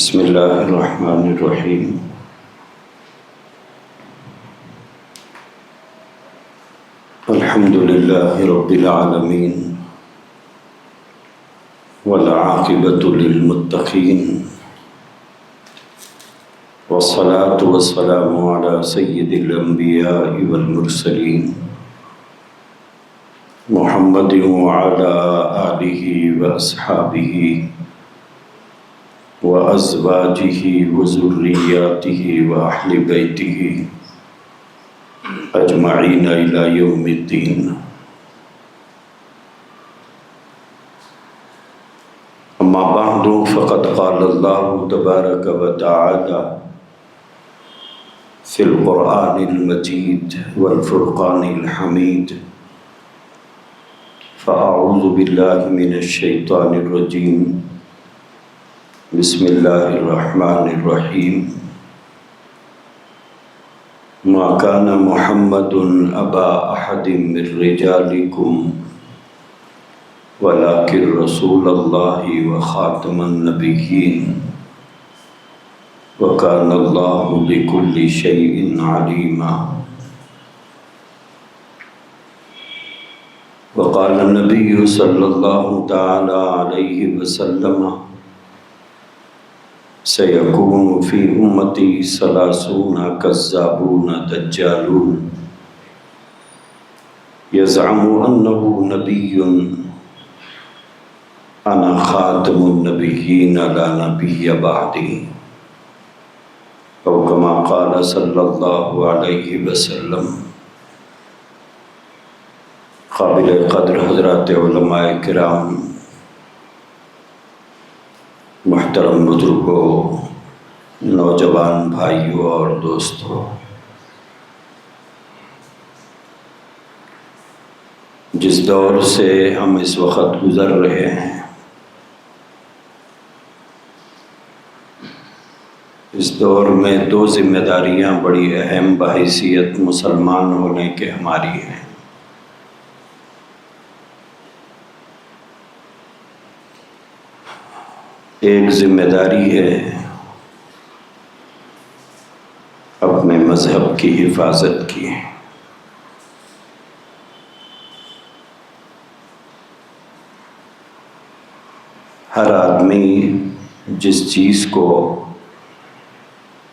بسم اللہ الرحمن الرحیم۔ الحمد للہ رب العالمین والعاقبۃ للمتقین والصلاة والسلام علی سید الانبیاء والمرسلین محمد وعلی آلہ واصحابہ وازواجہ وذریاتہ واہل بیتہ اجمعین الی یوم الدین۔ اما بعد فقد قال اللہ تبارک و تعالی فی القرآن المجید والفرقان الحمید، فاعوذ باللہ من الشیطان الرجیم، بسم اللہ الرحمن الرحیم۔ ما کان محمد ابا احد من رجالکم ولکن رسول اللہ وخاتم النبیین وکان اللہ بکل شیء علیما۔ وقال النبی صلی اللہ تعالی علیہ وسلم سیکون فی امتی ثلاثون کذابون دجالون یزعم انہ نبی انا خاتم النبیین لا نبی بعدی، او کما قال صلی اللہ علیہ وسلم۔ قابل قدر حضرات علماء کرام، محترم بزرگوں، نوجوان بھائیوں اور دوستوں، جس دور سے ہم اس وقت گزر رہے ہیں، اس دور میں دو ذمہ داریاں بڑی اہم بحیثیت مسلمان ہونے کے ہماری ہیں۔ ایک ذمہ داری ہے اپنے مذہب کی حفاظت کی۔ ہر آدمی جس چیز کو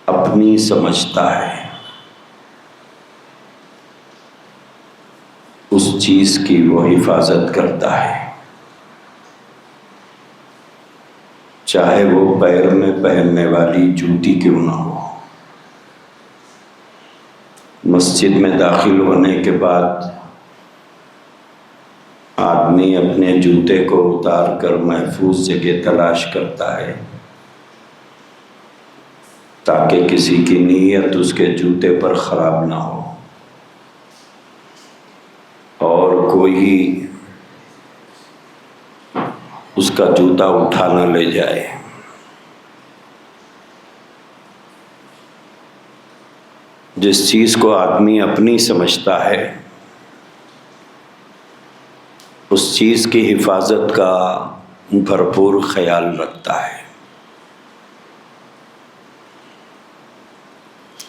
اپنی سمجھتا ہے اس چیز کی وہ حفاظت کرتا ہے، چاہے وہ پیر میں پہننے والی جوتی کیوں نہ ہو۔ مسجد میں داخل ہونے کے بعد آدمی اپنے جوتے کو اتار کر محفوظ جگہ تلاش کرتا ہے تاکہ کسی کی نیت اس کے جوتے پر خراب نہ ہو اور کوئی اس کا جوتا اٹھا نہ لے جائے۔ جس چیز کو آدمی اپنی سمجھتا ہے اس چیز کی حفاظت کا بھرپور خیال رکھتا ہے۔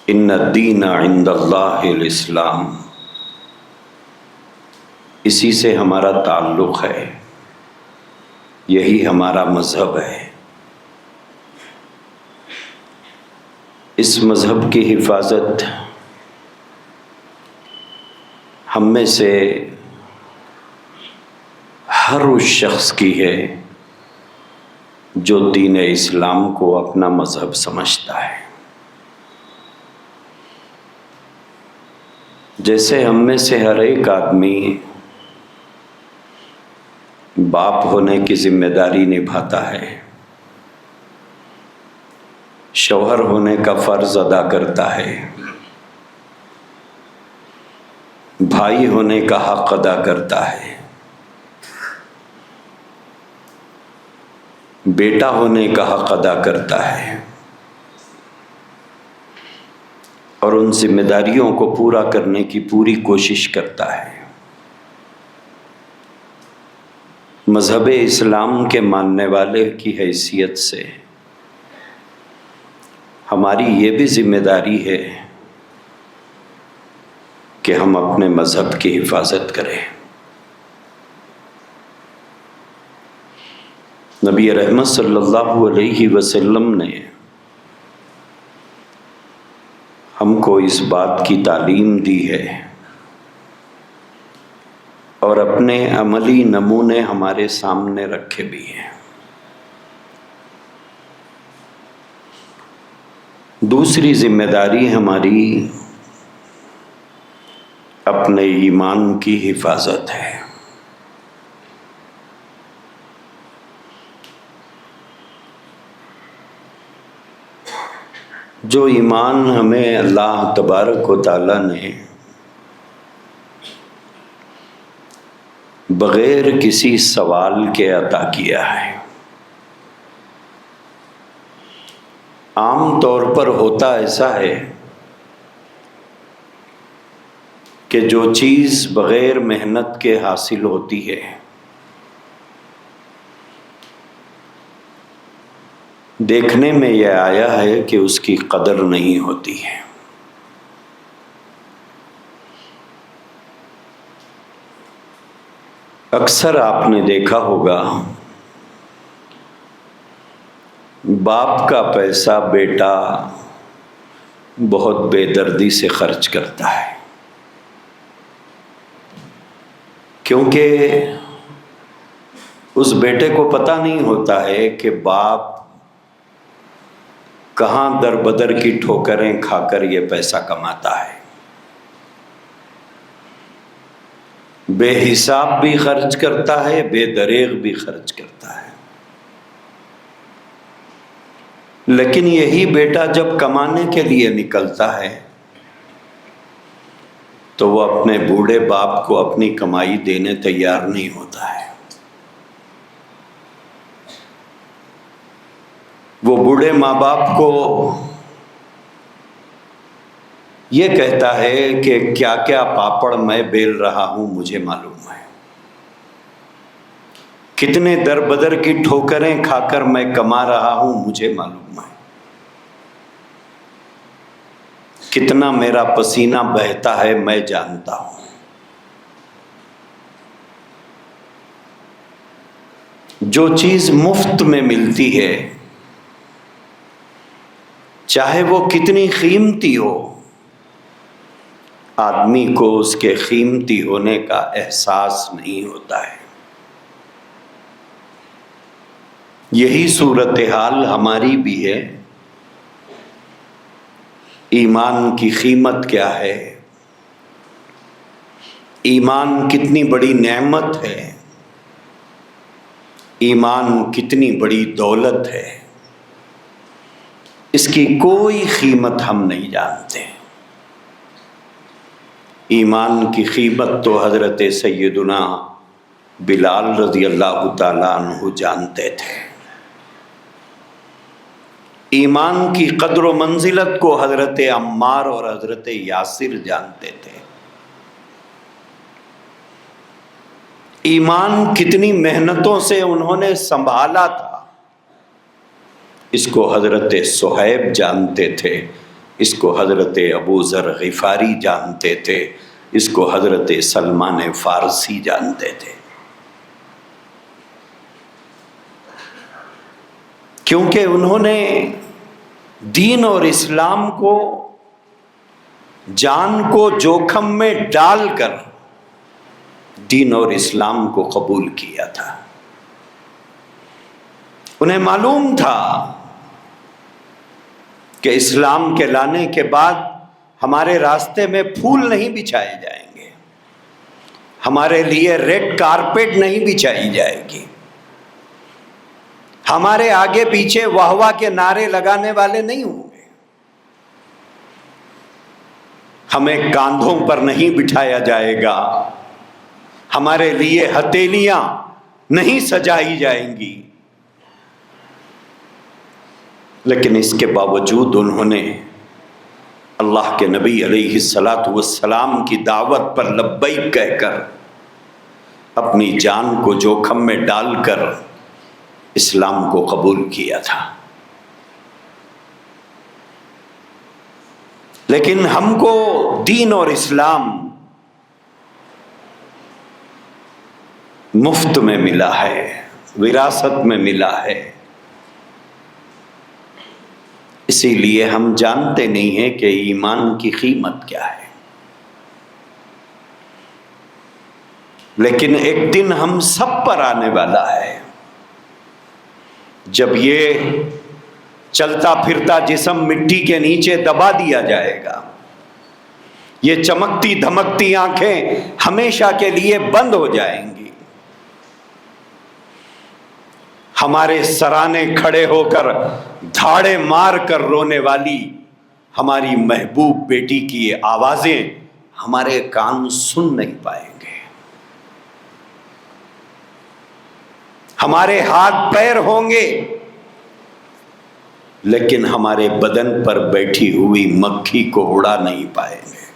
ان الدین عند اللہ الاسلام، اسی سے ہمارا تعلق ہے، یہی ہمارا مذہب ہے۔ اس مذہب کی حفاظت ہم میں سے ہر اس شخص کی ہے جو دین اسلام کو اپنا مذہب سمجھتا ہے۔ جیسے ہم میں سے ہر ایک آدمی باپ ہونے کی ذمہ داری نبھاتا ہے، شوہر ہونے کا فرض ادا کرتا ہے، بھائی ہونے کا حق ادا کرتا ہے، بیٹا ہونے کا حق ادا کرتا ہے، اور ان ذمہ داریوں کو پورا کرنے کی پوری کوشش کرتا ہے۔ مذہب اسلام کے ماننے والے کی حیثیت سے ہماری یہ بھی ذمہ داری ہے کہ ہم اپنے مذہب کی حفاظت کریں۔ نبی رحمت صلی اللہ علیہ وسلم نے ہم کو اس بات کی تعلیم دی ہے اور اپنے عملی نمونے ہمارے سامنے رکھے بھی ہیں۔ دوسری ذمہ داری ہماری اپنے ایمان کی حفاظت ہے۔ جو ایمان ہمیں اللہ تبارک و تعالیٰ نے بغیر کسی سوال کے عطا کیا ہے، عام طور پر ہوتا ایسا ہے کہ جو چیز بغیر محنت کے حاصل ہوتی ہے دیکھنے میں یہ آیا ہے کہ اس کی قدر نہیں ہوتی ہے۔ اکثر آپ نے دیکھا ہوگا باپ کا پیسہ بیٹا بہت بے دردی سے خرچ کرتا ہے، کیونکہ اس بیٹے کو پتہ نہیں ہوتا ہے کہ باپ کہاں در بدر کی ٹھوکریں کھا کر یہ پیسہ کماتا ہے، بے حساب بھی خرچ کرتا ہے، بے دریغ بھی خرچ کرتا ہے۔ لیکن یہی بیٹا جب کمانے کے لیے نکلتا ہے تو وہ اپنے بوڑھے باپ کو اپنی کمائی دینے تیار نہیں ہوتا ہے۔ وہ بوڑھے ماں باپ کو یہ کہتا ہے کہ کیا کیا پاپڑ میں بیل رہا ہوں مجھے معلوم ہے، کتنے در بدر کی ٹھوکریں کھا کر میں کما رہا ہوں مجھے معلوم ہے، کتنا میرا پسینہ بہتا ہے میں جانتا ہوں۔ جو چیز مفت میں ملتی ہے چاہے وہ کتنی قیمتی ہو، آدمی کو اس کے قیمتی ہونے کا احساس نہیں ہوتا ہے۔ یہی صورتحال ہماری بھی ہے۔ ایمان کی قیمت کیا ہے؟ ایمان کتنی بڑی نعمت ہے، ایمان کتنی بڑی دولت ہے، اس کی کوئی قیمت ہم نہیں جانتے۔ ایمان کی قیمت تو حضرت سیدنا بلال رضی اللہ تعالیٰ عنہ جانتے تھے۔ ایمان کی قدر و منزلت کو حضرت عمار اور حضرت یاسر جانتے تھے۔ ایمان کتنی محنتوں سے انہوں نے سنبھالا تھا، اس کو حضرت صہیب جانتے تھے، اس کو حضرت ابو ذر غفاری جانتے تھے، اس کو حضرت سلمان فارسی جانتے تھے، کیونکہ انہوں نے دین اور اسلام کو جان کو جوخم میں ڈال کر دین اور اسلام کو قبول کیا تھا۔ انہیں معلوم تھا کہ اسلام کے لانے کے بعد ہمارے راستے میں پھول نہیں بچھائے جائیں گے، ہمارے لیے ریڈ کارپیٹ نہیں بچھائی جائے گی، ہمارے آگے پیچھے واہ واہ کے نعرے لگانے والے نہیں ہوں گے، ہمیں کاندھوں پر نہیں بٹھایا جائے گا، ہمارے لیے ہتھیلیاں نہیں سجائی جائیں گی۔ لیکن اس کے باوجود انہوں نے اللہ کے نبی علیہ الصلاۃ والسلام کی دعوت پر لبیک کہہ کر اپنی جان کو جوخم میں ڈال کر اسلام کو قبول کیا تھا۔ لیکن ہم کو دین اور اسلام مفت میں ملا ہے، وراثت میں ملا ہے، اسی لیے ہم جانتے نہیں ہیں کہ ایمان کی قیمت کیا ہے۔ لیکن ایک دن ہم سب پر آنے والا ہے، جب یہ چلتا پھرتا جسم مٹی کے نیچے دبا دیا جائے گا، یہ چمکتی دھمکتی آنکھیں ہمیشہ کے لیے بند ہو جائیں گی، ہمارے سرانے کھڑے ہو کر دھاڑے مار کر رونے والی ہماری محبوب بیٹی کی آوازیں ہمارے کان سن نہیں پائیں گے، ہمارے ہاتھ پیر ہوں گے لیکن ہمارے بدن پر بیٹھی ہوئی مکھی کو اڑا نہیں پائیں گے،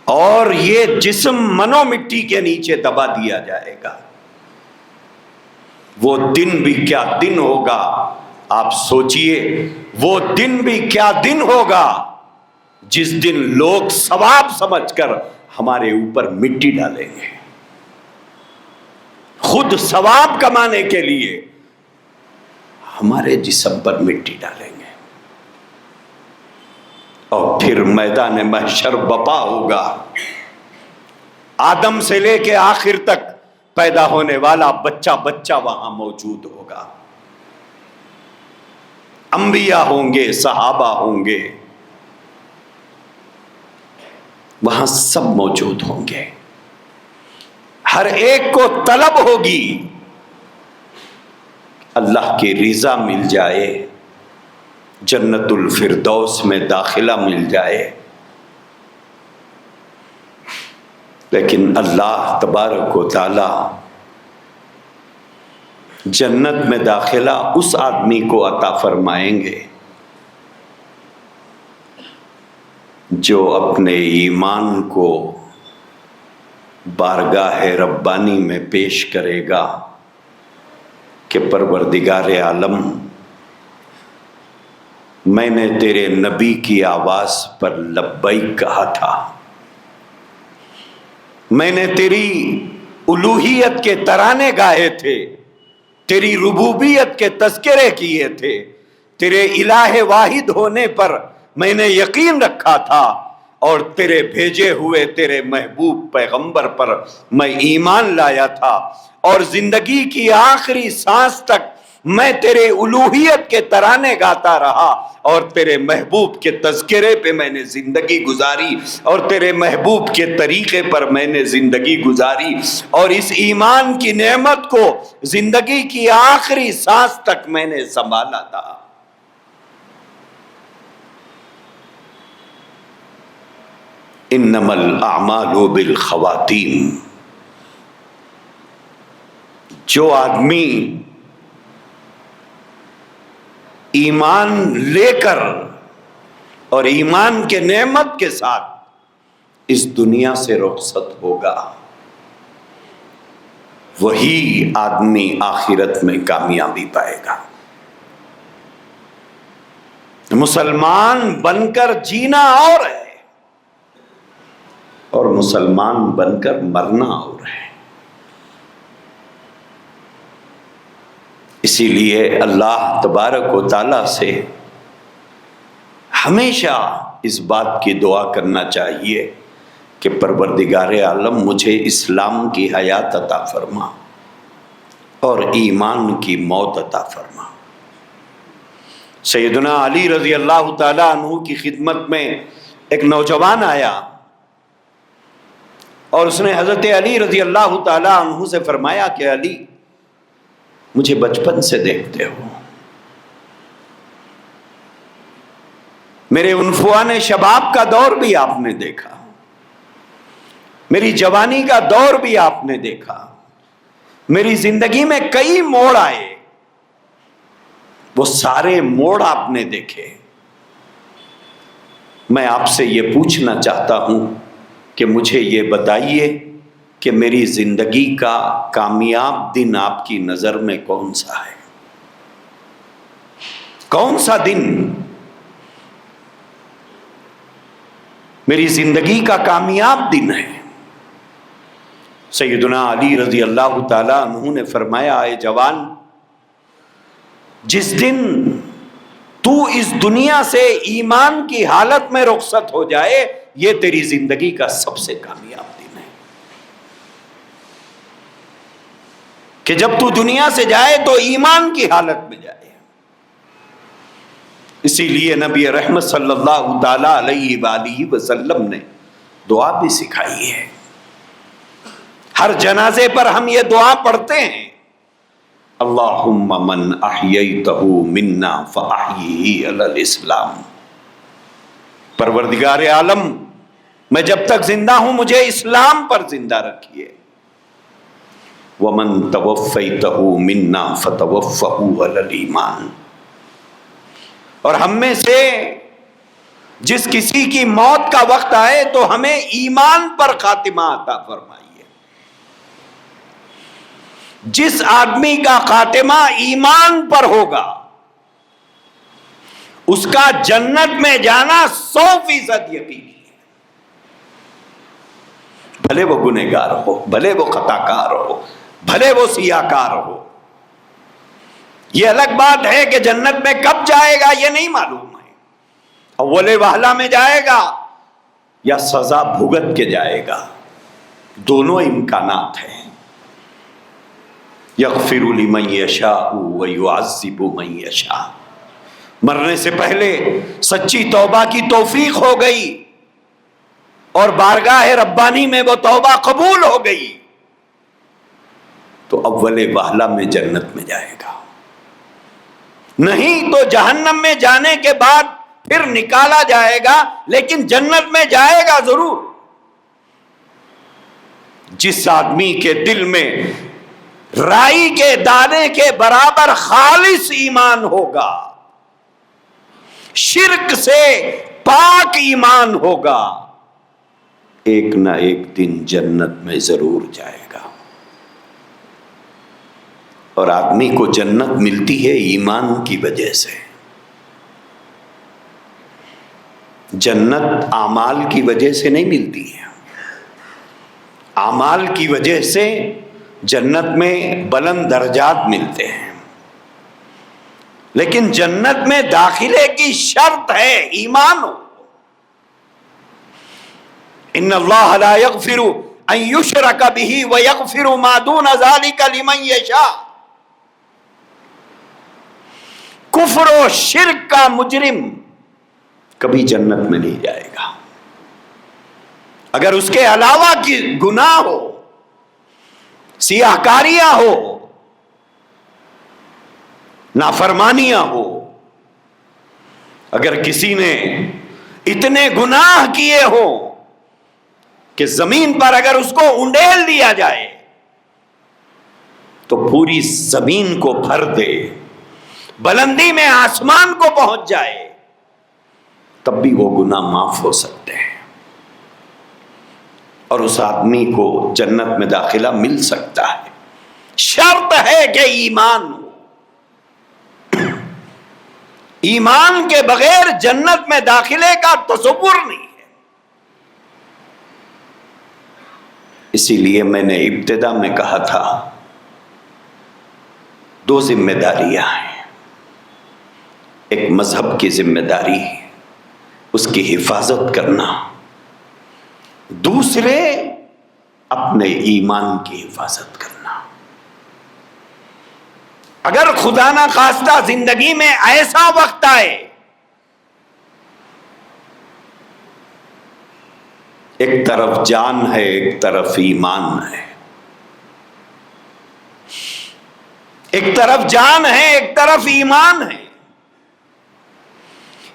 اور یہ جسم منو مٹی کے نیچے دبا دیا جائے گا۔ وہ دن بھی کیا دن ہوگا، آپ سوچئے، وہ دن بھی کیا دن ہوگا جس دن لوگ ثواب سمجھ کر ہمارے اوپر مٹی ڈالیں گے، خود ثواب کمانے کے لیے ہمارے جسم پر مٹی ڈالیں گے، اور پھر میدان محشر بپا ہوگا، آدم سے لے کے آخر تک پیدا ہونے والا بچہ بچہ وہاں موجود ہوگا، انبیاء ہوں گے، صحابہ ہوں گے، وہاں سب موجود ہوں گے، ہر ایک کو طلب ہوگی اللہ کی رضا مل جائے، جنت الفردوس میں داخلہ مل جائے، لیکن اللہ تبارک و تعالی جنت میں داخلہ اس آدمی کو عطا فرمائیں گے جو اپنے ایمان کو بارگاہ ربانی میں پیش کرے گا کہ پروردگار عالم، میں نے تیرے نبی کی آواز پر لبیک کہا تھا، میں نے تیری الوہیت کے ترانے گائے تھے، تیری ربوبیت کے تذکرے کیے تھے، تیرے الہ واحد ہونے پر میں نے یقین رکھا تھا، اور تیرے بھیجے ہوئے تیرے محبوب پیغمبر پر میں ایمان لایا تھا، اور زندگی کی آخری سانس تک میں تیرے الوہیت کے ترانے گاتا رہا، اور تیرے محبوب کے تذکرے پہ میں نے زندگی گزاری، اور تیرے محبوب کے طریقے پر میں نے زندگی گزاری، اور اس ایمان کی نعمت کو زندگی کی آخری سانس تک میں نے سنبھالا تھا۔ انما الاعمال بالخواتیم، جو آدمی ایمان لے کر اور ایمان کے نعمت کے ساتھ اس دنیا سے رخصت ہوگا، وہی آدمی آخرت میں کامیابی پائے گا۔ مسلمان بن کر جینا اور ہے، اور مسلمان بن کر مرنا اور ہے۔ اسی لیے اللہ تبارک و تعالیٰ سے ہمیشہ اس بات کی دعا کرنا چاہیے کہ پروردگار عالم مجھے اسلام کی حیات عطا فرما اور ایمان کی موت عطا فرما۔ سیدنا علی رضی اللہ تعالیٰ عنہ کی خدمت میں ایک نوجوان آیا، اور اس نے حضرت علی رضی اللہ تعالیٰ عنہ سے فرمایا کہ علی، مجھے بچپن سے دیکھتے ہو، میرے عنفوان شباب کا دور بھی آپ نے دیکھا، میری جوانی کا دور بھی آپ نے دیکھا، میری زندگی میں کئی موڑ آئے، وہ سارے موڑ آپ نے دیکھے۔ میں آپ سے یہ پوچھنا چاہتا ہوں کہ مجھے یہ بتائیے کہ میری زندگی کا کامیاب دن آپ کی نظر میں کون سا ہے؟ کون سا دن میری زندگی کا کامیاب دن ہے؟ سیدنا علی رضی اللہ تعالیٰ عنہ نے فرمایا، اے جوان، جس دن تو اس دنیا سے ایمان کی حالت میں رخصت ہو جائے، یہ تیری زندگی کا سب سے کامیاب دن ہے۔ کہ جب تو دنیا سے جائے تو ایمان کی حالت میں جائے۔ اسی لیے نبی رحمت صلی اللہ تعالی علیہ وآلہ وسلم نے دعا بھی سکھائی ہے۔ ہر جنازے پر ہم یہ دعا پڑھتے ہیں، اللہم من احییتہ منا فاحیہ علی الاسلام۔ پروردگار عالم، میں جب تک زندہ ہوں مجھے اسلام پر زندہ رکھیے۔ ومن توفیتہ منا فتوفہ علی الایمان۔ اور ہم میں سے جس کسی کی موت کا وقت آئے تو ہمیں ایمان پر خاتمہ عطا فرمائیے۔ جس آدمی کا خاتمہ ایمان پر ہوگا اس کا جنت میں جانا 100% یقینی ہے، بھلے وہ گنہگار ہو، بھلے وہ خطا کار ہو، بھلے وہ سیاہ کار ہو۔ یہ الگ بات ہے کہ جنت میں کب جائے گا یہ نہیں معلوم ہے، اول وہلہ میں جائے گا یا سزا بھگت کے جائے گا، دونوں امکانات ہیں۔ یغفر لمن یشاء ویعذب من یشاء۔ مرنے سے پہلے سچی توبہ کی توفیق ہو گئی اور بارگاہ ربانی میں وہ توبہ قبول ہو گئی تو اول وہلہ میں جنت میں جائے گا، نہیں تو جہنم میں جانے کے بعد پھر نکالا جائے گا، لیکن جنت میں جائے گا ضرور۔ جس آدمی کے دل میں رائی کے دانے کے برابر خالص ایمان ہوگا، شرک سے پاک ایمان ہوگا، ایک نہ ایک دن جنت میں ضرور جائے گا۔ اور آدمی کو جنت ملتی ہے ایمان کی وجہ سے۔ جنت اعمال کی وجہ سے نہیں ملتی ہے۔ اعمال کی وجہ سے جنت میں بلند درجات ملتے ہیں، لیکن جنت میں داخلے کی شرط ہے ایمان ہو۔ ان اللہ لا یغفر ان یشرک بہ ویغفر ما دون ذلک لمن یشاء۔ کفر و شرک کا مجرم کبھی جنت میں نہیں جائے گا۔ اگر اس کے علاوہ کی گناہ ہو، سیاہکاریاں ہو، نافرمانیاں ہو، اگر کسی نے اتنے گناہ کیے ہو کہ زمین پر اگر اس کو انڈیل دیا جائے تو پوری زمین کو بھر دے، بلندی میں آسمان کو پہنچ جائے، تب بھی وہ گناہ معاف ہو سکتے ہیں اور اس آدمی کو جنت میں داخلہ مل سکتا ہے۔ شرط ہے کہ ایمان ہو۔ ایمان کے بغیر جنت میں داخلے کا تصور نہیں ہے۔ اسی لیے میں نے ابتدا میں کہا تھا، دو ذمہ داریاں ہیں۔ ایک مذہب کی ذمہ داری، اس کی حفاظت کرنا، دوسرے اپنے ایمان کی حفاظت کرنا۔ اگر خدا نہ خواستہ زندگی میں ایسا وقت آئے، ایک طرف جان ہے ایک طرف ایمان ہے، ایک طرف جان ہے ایک طرف ایمان ہے،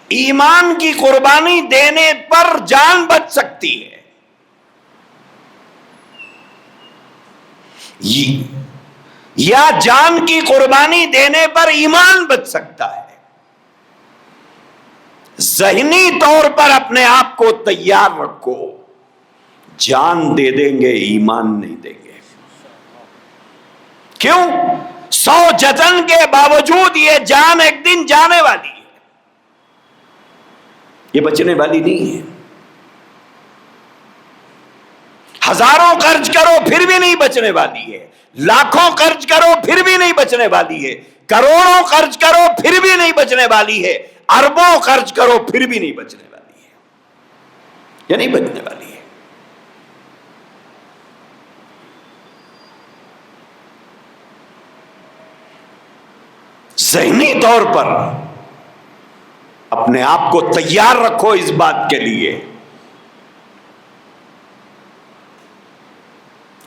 ایمان کی قربانی دینے پر جان بچ سکتی ہے، یا جان کی قربانی دینے پر ایمان بچ سکتا ہے۔ ذہنی طور پر اپنے آپ کو تیار رکھو، جان دے دیں گے ایمان نہیں دیں گے۔ کیوں؟ 100 جتن کے باوجود یہ جان ایک دن جانے والی ہے، یہ بچنے والی نہیں ہے۔ ہزاروں خرچ کرو پھر بھی نہیں بچنے والی ہے، لاکھوں خرچ کرو پھر بھی نہیں بچنے والی ہے، کروڑوں خرچ کرو پھر بھی نہیں بچنے والی ہے، اربوں خرچ کرو پھر بھی نہیں بچنے والی ہے، یا نہیں بچنے والی ہے۔ ذہنی طور پر اپنے آپ کو تیار رکھو اس بات کے لیے،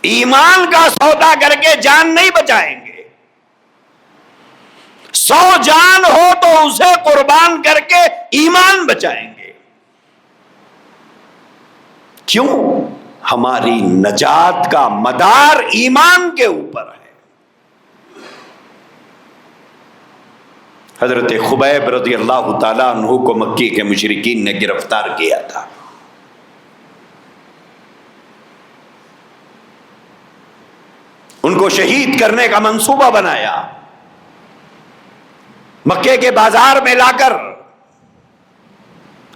ایمان کا سودا کر کے جان نہیں بچائیں گے۔ 100 جان ہو تو اسے قربان کر کے ایمان بچائیں گے۔ کیوں؟ ہماری نجات کا مدار ایمان کے اوپر ہے۔ حضرت خبیب رضی اللہ تعالیٰ عنہ کو مکی کے مشرکین نے گرفتار کیا تھا۔ ان کو شہید کرنے کا منصوبہ بنایا، مکے کے بازار میں لا کر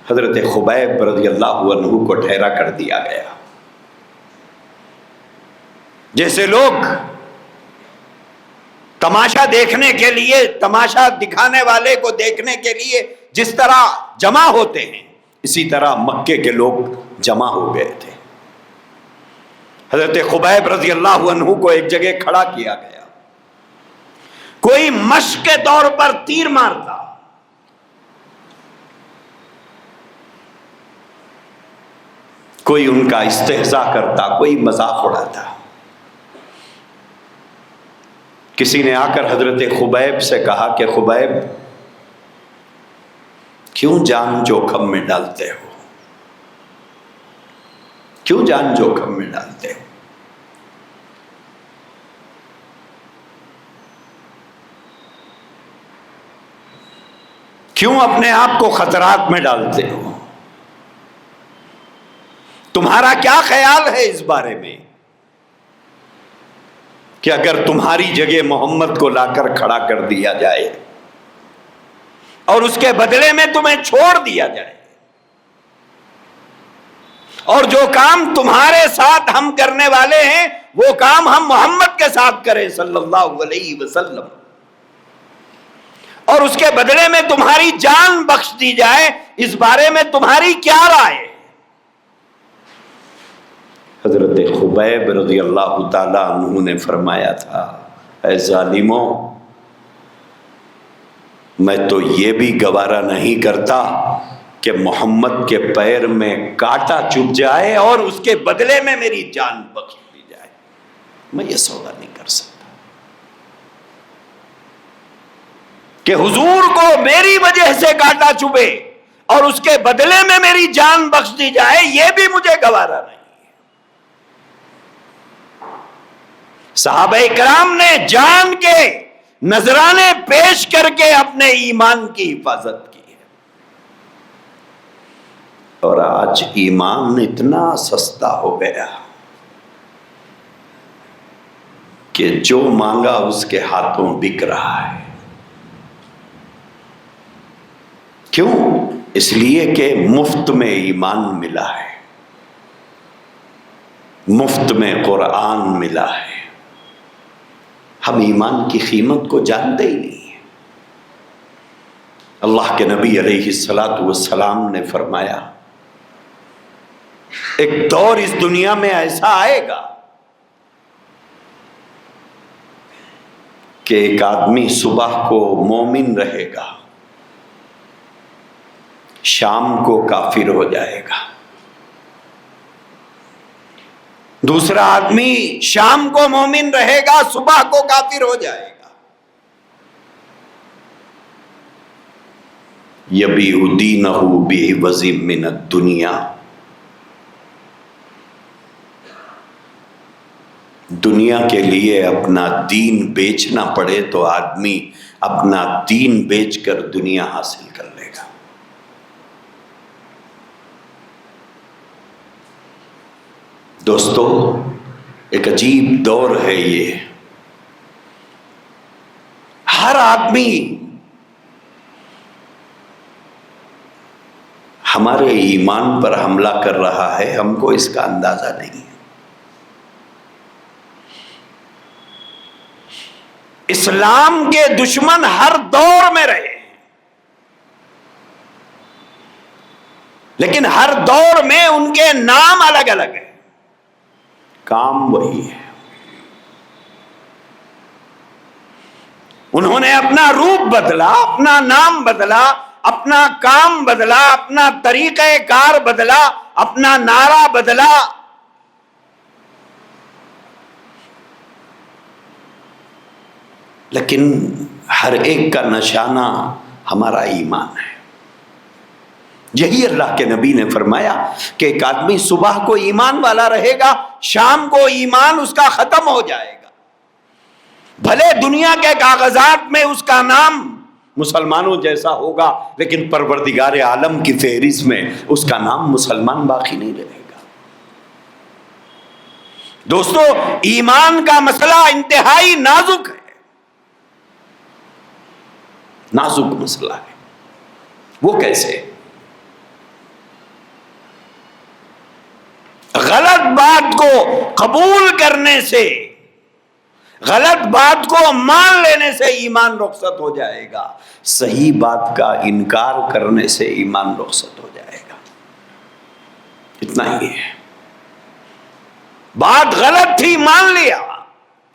حضرت خبیب رضی اللہ عنہ کو ٹھہرا کر دیا گیا۔ جیسے لوگ تماشا دیکھنے کے لیے، تماشا دکھانے والے کو دیکھنے کے لیے جس طرح جمع ہوتے ہیں، اسی طرح مکے کے لوگ جمع ہو گئے تھے۔ حضرت خبیب رضی اللہ عنہ کو ایک جگہ کھڑا کیا گیا، کوئی مشق کے طور پر تیر مارتا، کوئی ان کا استہزاء کرتا، کوئی مذاق اڑاتا۔ کسی نے آ کر حضرت خبیب سے کہا کہ خبیب کیوں جان جوخم میں ڈالتے ہو؟ کیوں جان جوخم میں ڈالتے ہو؟ کیوں اپنے آپ کو خطرات میں ڈالتے ہو؟ تمہارا کیا خیال ہے اس بارے میں کہ اگر تمہاری جگہ محمد کو لا کر کھڑا کر دیا جائے اور اس کے بدلے میں تمہیں چھوڑ دیا جائے، اور جو کام تمہارے ساتھ ہم کرنے والے ہیں وہ کام ہم محمد کے ساتھ کریں صلی اللہ علیہ وسلم، اور اس کے بدلے میں تمہاری جان بخش دی جائے، اس بارے میں تمہاری کیا رائے؟ حضرت خبیب رضی اللہ تعالیٰ عنہ نے فرمایا تھا، اے ظالموں، میں تو یہ بھی گوارا نہیں کرتا کہ محمد کے پیر میں کانٹا چبھ جائے اور اس کے بدلے میں میری جان بخش دی جائے، میں یہ سودا نہیں کر سکتا کہ حضور کو میری وجہ سے کانٹا چبھے اور اس کے بدلے میں میری جان بخش دی جائے، یہ بھی مجھے گوارا نہیں۔ صحابہ کرام نے جان کے نذرانے پیش کر کے اپنے ایمان کی حفاظت کی ہے، اور آج ایمان اتنا سستا ہو گیا کہ جو مانگا اس کے ہاتھوں بک رہا ہے۔ کیوں؟ اس لیے کہ مفت میں ایمان ملا ہے، مفت میں قرآن ملا ہے۔ ہم ایمان کی قیمت کو جانتے ہی نہیں ہیں۔ اللہ کے نبی علیہ السلام نے فرمایا، ایک دور اس دنیا میں ایسا آئے گا کہ ایک آدمی صبح کو مومن رہے گا، شام کو کافر ہو جائے گا، دوسرا آدمی شام کو مومن رہے گا، صبح کو کافر ہو جائے گا۔ یبیع دینہ بعوض من الدنیا، دنیا کے لیے اپنا دین بیچنا پڑے تو آدمی اپنا دین بیچ کر دنیا حاصل کر لے گا۔ دوستو، ایک عجیب دور ہے یہ ہر آدمی ہمارے ایمان پر حملہ کر رہا ہے، ہم کو اس کا اندازہ نہیں ہے۔ اسلام کے دشمن ہر دور میں رہے، لیکن ہر دور میں ان کے نام الگ الگ ہیں، کام وہی ہے۔ انہوں نے اپنا روپ بدلا، اپنا نام بدلا، اپنا کام بدلا، اپنا طریقہ کار بدلا، اپنا نعرہ بدلا، لیکن ہر ایک کا نشانہ ہمارا ایمان ہے۔ یہی اللہ کے نبی نے فرمایا کہ ایک آدمی صبح کو ایمان والا رہے گا، شام کو ایمان اس کا ختم ہو جائے گا۔ بھلے دنیا کے کاغذات میں اس کا نام مسلمانوں جیسا ہوگا، لیکن پروردگار عالم کی فہرست میں اس کا نام مسلمان باقی نہیں رہے گا۔ دوستو، ایمان کا مسئلہ انتہائی نازک ہے، نازک مسئلہ ہے۔ وہ کیسے؟ غلط بات کو قبول کرنے سے، غلط بات کو مان لینے سے ایمان رخصت ہو جائے گا، صحیح بات کا انکار کرنے سے ایمان رخصت ہو جائے گا۔ اتنا ہی ہے۔ بات غلط تھی، مان لیا،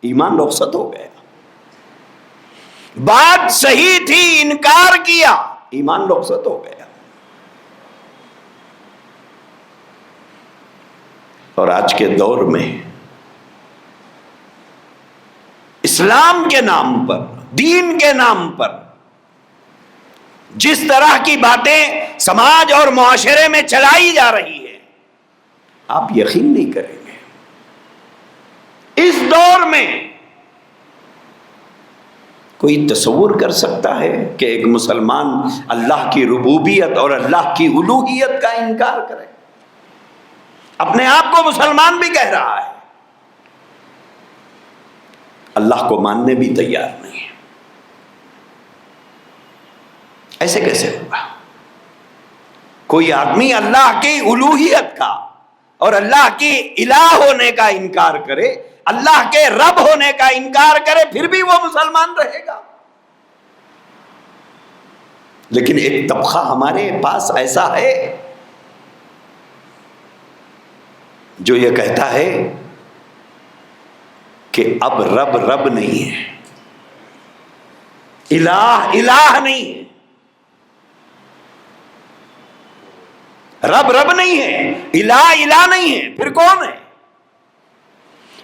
ایمان رخصت ہو گیا۔ بات صحیح تھی، انکار کیا، ایمان رخصت ہو گیا۔ اور آج کے دور میں اسلام کے نام پر، دین کے نام پر جس طرح کی باتیں سماج اور معاشرے میں چلائی جا رہی ہے، آپ یقین نہیں کریں گے۔ اس دور میں کوئی تصور کر سکتا ہے کہ ایک مسلمان اللہ کی ربوبیت اور اللہ کی الوہیت کا انکار کرے؟ اپنے آپ کو مسلمان بھی کہہ رہا ہے، اللہ کو ماننے بھی تیار نہیں ہے۔ ایسے کیسے ہوگا؟ کوئی آدمی اللہ کی الوہیت کا اور اللہ کی الہ ہونے کا انکار کرے، اللہ کے رب ہونے کا انکار کرے، پھر بھی وہ مسلمان رہے گا۔ لیکن ایک طبقہ ہمارے پاس ایسا ہے جو یہ کہتا ہے کہ اب رب رب نہیں ہے، الہ الہ نہیں ہے، رب رب نہیں ہے، الہ الہ نہیں ہے، پھر کون ہے؟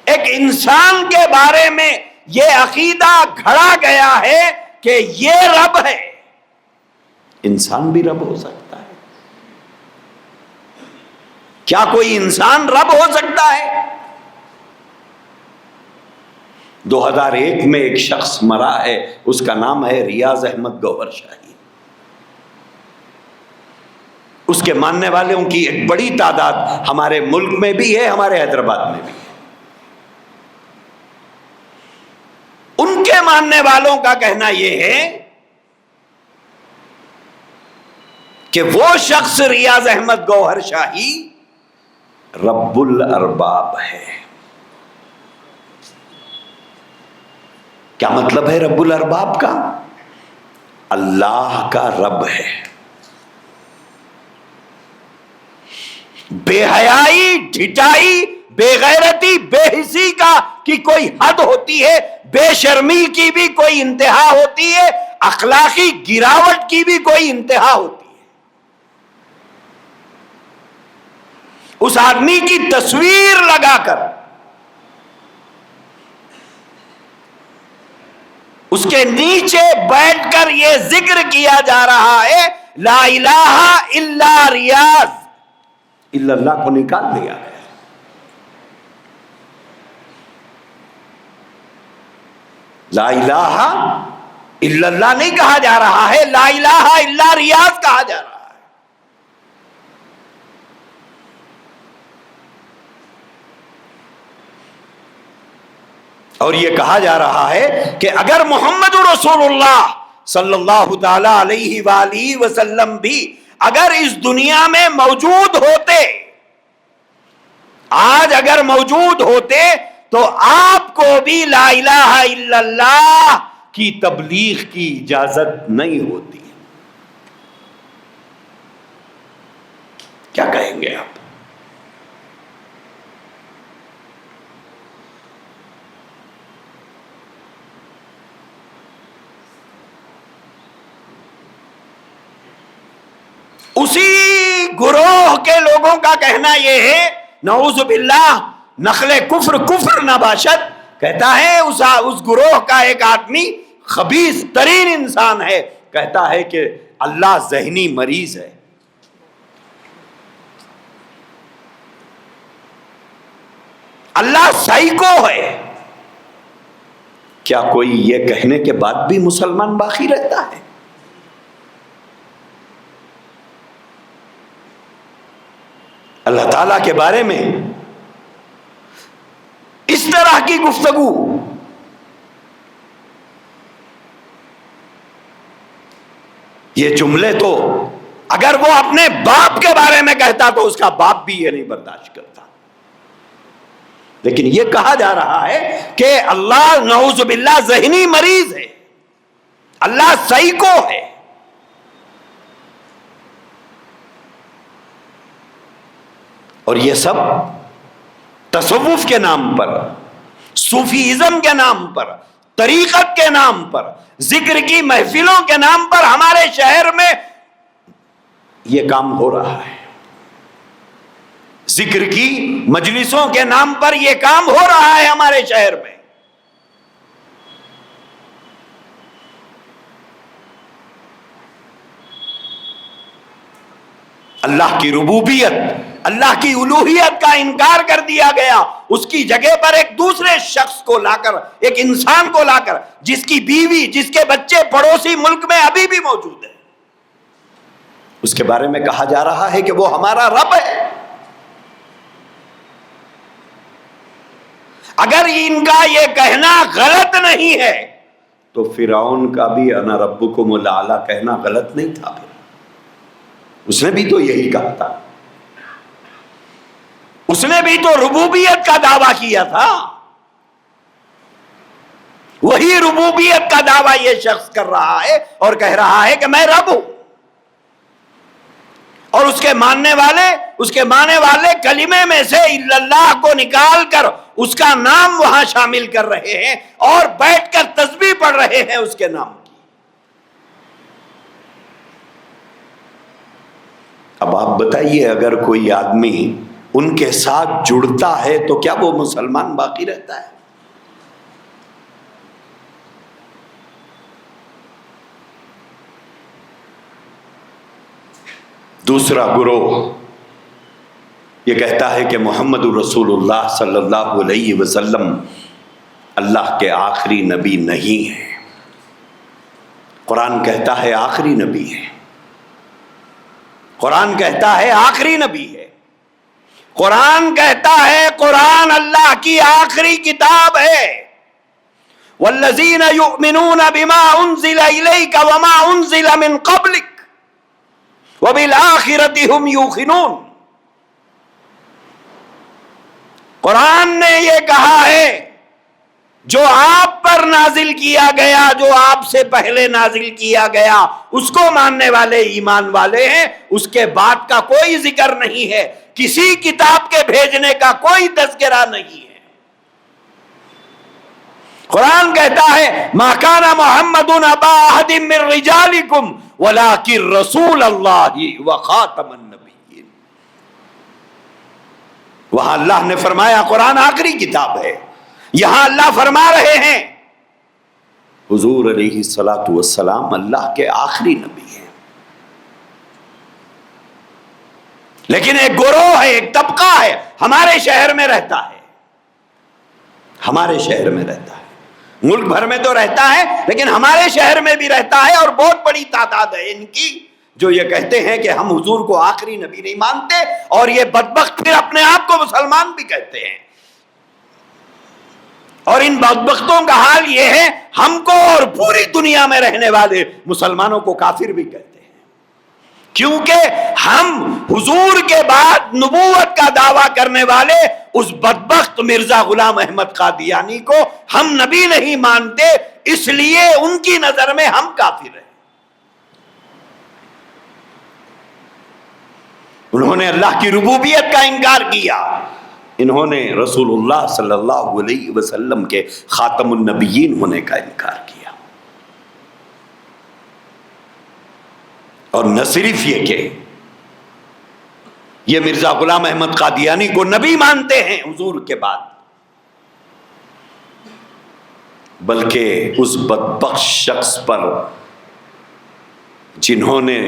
ایک انسان کے بارے میں یہ عقیدہ گھڑا گیا ہے کہ یہ رب ہے۔ انسان بھی رب ہو سکتا ہے؟ کیا کوئی انسان رب ہو سکتا ہے؟ 2001 میں ایک شخص مرا ہے، اس کا نام ہے ریاض احمد گوہر شاہی۔ اس کے ماننے والوں کی ایک بڑی تعداد ہمارے ملک میں بھی ہے، ہمارے حیدرآباد میں بھی ہے۔ ان کے ماننے والوں کا کہنا یہ ہے کہ وہ شخص ریاض احمد گوہر شاہی رب الارباب ہے۔ کیا مطلب ہے رب الارباب کا؟ اللہ کا رب ہے۔ بے حیائی، ڈھٹائی، بے غیرتی، بے حسی کی کوئی حد ہوتی ہے، بے شرمی کی بھی کوئی انتہا ہوتی ہے، اخلاقی گراوٹ کی بھی کوئی انتہا ہوتی ہے۔ اس آدمی کی تصویر لگا کر اس کے نیچے بیٹھ کر یہ ذکر کیا جا رہا ہے، لا الہ الا ریاض، الا اللہ کو نکال دیا ہے۔ لا الہ الا اللہ نہیں کہا جا رہا ہے، لا الہ الا ریاض کہا جا رہا ہے۔ اور یہ کہا جا رہا ہے کہ اگر محمد رسول اللہ صلی اللہ تعالی علیہ وآلہ وسلم بھی اگر اس دنیا میں موجود ہوتے، آج اگر موجود ہوتے، تو آپ کو بھی لا الہ الا اللہ کی تبلیغ کی اجازت نہیں ہوتی۔ کیا کہیں گے آپ؟ اسی گروہ کے لوگوں کا کہنا یہ ہے، نعوذ باللہ، نخل کفر کفر نباشد، کہتا ہے اس گروہ کا ایک آدمی خبیث ترین انسان ہے، کہتا ہے کہ اللہ ذہنی مریض ہے۔ اللہ سائیکو ہے۔ کیا کوئی یہ کہنے کے بعد بھی مسلمان باقی رہتا ہے؟ اللہ تعالیٰ کے بارے میں اس طرح کی گفتگو، یہ جملے تو اگر وہ اپنے باپ کے بارے میں کہتا تو اس کا باپ بھی یہ نہیں برداشت کرتا، لیکن یہ کہا جا رہا ہے کہ اللہ نعوذ باللہ ذہنی مریض ہے، اللہ سائیکو ہے۔ اور یہ سب تصوف کے نام پر، صوفیزم کے نام پر، طریقت کے نام پر، ذکر کی محفلوں کے نام پر ہمارے شہر میں یہ کام ہو رہا ہے۔ ذکر کی مجلسوں کے نام پر یہ کام ہو رہا ہے ہمارے شہر میں۔ اللہ کی ربوبیت، اللہ کی الوہیت کا انکار کر دیا گیا، اس کی جگہ پر ایک دوسرے شخص کو لا کر، ایک انسان کو لا کر، جس کی بیوی، جس کے بچے پڑوسی ملک میں ابھی بھی موجود ہیں، اس کے بارے میں کہا جا رہا ہے کہ وہ ہمارا رب ہے۔ اگر ان کا یہ کہنا غلط نہیں ہے تو فرعون کا بھی انا ربکم الاعلی کہنا غلط نہیں تھا، اس نے بھی تو یہی کہا تھا، اس نے بھی تو ربوبیت کا دعویٰ کیا تھا۔ وہی ربوبیت کا دعویٰ یہ شخص کر رہا ہے اور کہہ رہا ہے کہ میں رب ہوں، اور اس کے ماننے والے کلمے میں سے الا اللہ کو نکال کر اس کا نام وہاں شامل کر رہے ہیں اور بیٹھ کر تسبیح پڑھ رہے ہیں اس کے نام کی۔ اب آپ بتائیے، اگر کوئی آدمی ان کے ساتھ جڑتا ہے تو کیا وہ مسلمان باقی رہتا ہے؟ دوسرا گروہ یہ کہتا ہے کہ محمد رسول اللہ صلی اللہ علیہ وسلم اللہ کے آخری نبی نہیں ہے۔ قرآن کہتا ہے آخری نبی ہے، قرآن کہتا ہے آخری نبی ہے، قرآن کہتا ہے قرآن اللہ کی آخری کتاب ہے۔ والذین یؤمنون بما انزل الیک وما انزل من قبلک وبالآخرۃ ھم یوقنون۔ قرآن نے یہ کہا ہے جو آپ پر نازل کیا گیا، جو آپ سے پہلے نازل کیا گیا، اس کو ماننے والے ایمان والے ہیں، اس کے بعد کا کوئی ذکر نہیں ہے، کسی کتاب کے بھیجنے کا کوئی تذکرہ نہیں ہے۔ قرآن کہتا ہے ما کان محمد ابا احد من رجالکم ولکن رسول اللہ وخاتم النبیین۔ وہاں اللہ نے فرمایا قرآن آخری کتاب ہے، یہاں اللہ فرما رہے ہیں حضور علیہ الصلوۃ والسلام اللہ کے آخری نبی ہیں۔ لیکن ایک گروہ ہے، ایک طبقہ ہے، ہمارے شہر میں رہتا ہے، ہمارے شہر میں رہتا ہے، ملک بھر میں تو رہتا ہے لیکن ہمارے شہر میں بھی رہتا ہے، اور بہت بڑی تعداد ہے ان کی جو یہ کہتے ہیں کہ ہم حضور کو آخری نبی نہیں مانتے، اور یہ بدبخت پھر اپنے آپ کو مسلمان بھی کہتے ہیں۔ اور ان بدبختوں کا حال یہ ہے، ہم کو اور پوری دنیا میں رہنے والے مسلمانوں کو کافر بھی کہتے ہیں، کیونکہ ہم حضور کے بعد نبوت کا دعویٰ کرنے والے اس بدبخت مرزا غلام احمد قادیانی کو ہم نبی نہیں مانتے، اس لیے ان کی نظر میں ہم کافر ہیں۔ انہوں نے اللہ کی ربوبیت کا انکار کیا، انہوں نے رسول اللہ صلی اللہ علیہ وسلم کے خاتم النبیین ہونے کا انکار کیا، اور نہ صرف یہ کہ یہ مرزا غلام احمد قادیانی کو نبی مانتے ہیں حضور کے بعد، بلکہ اس بدبخت شخص پر جنہوں نے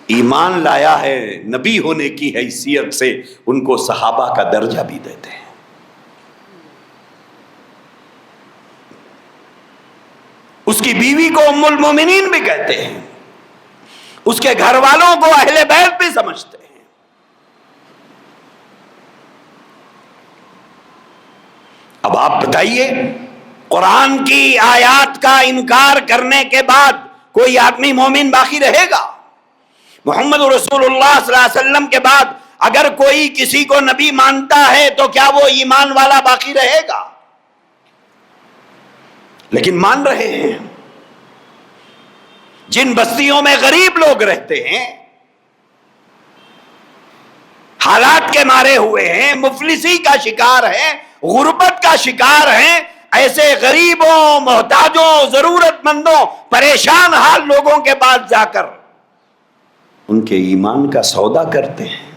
ایمان لایا ہے نبی ہونے کی حیثیت سے، ان کو صحابہ کا درجہ بھی دیتے ہیں۔ اس کی بیوی کو ام المومنین بھی کہتے ہیں، اس کے گھر والوں کو اہل بیت بھی سمجھتے ہیں۔ اب آپ بتائیے، قرآن کی آیات کا انکار کرنے کے بعد کوئی آدمی مومن باقی رہے گا؟ محمد رسول اللہ صلی اللہ علیہ وسلم کے بعد اگر کوئی کسی کو نبی مانتا ہے تو کیا وہ ایمان والا باقی رہے گا؟ لیکن مان رہے ہیں۔ جن بستیوں میں غریب لوگ رہتے ہیں، حالات کے مارے ہوئے ہیں، مفلسی کا شکار ہیں، غربت کا شکار ہیں، ایسے غریبوں، محتاجوں، ضرورت مندوں، پریشان حال لوگوں کے پاس جا کر ان کے ایمان کا سودا کرتے ہیں،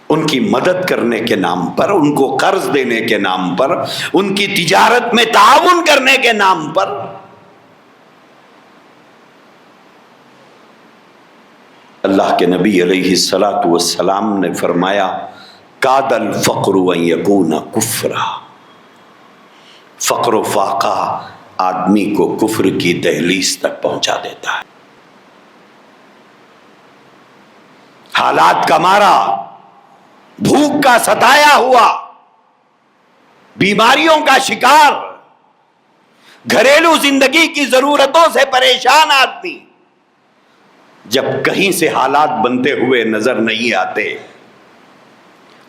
ان کی مدد کرنے کے نام پر، ان کو قرض دینے کے نام پر، ان کی تجارت میں تعاون کرنے کے نام پر۔ اللہ کے نبی علیہ الصلاۃ والسلام نے فرمایا، کاد الفقر ان یکون کفرا، فقر و فاقہ آدمی کو کفر کی دہلیز تک پہنچا دیتا ہے۔ حالات کا مارا، بھوک کا ستایا ہوا، بیماریوں کا شکار، گھریلو زندگی کی ضرورتوں سے پریشان آدمی جب کہیں سے حالات بنتے ہوئے نظر نہیں آتے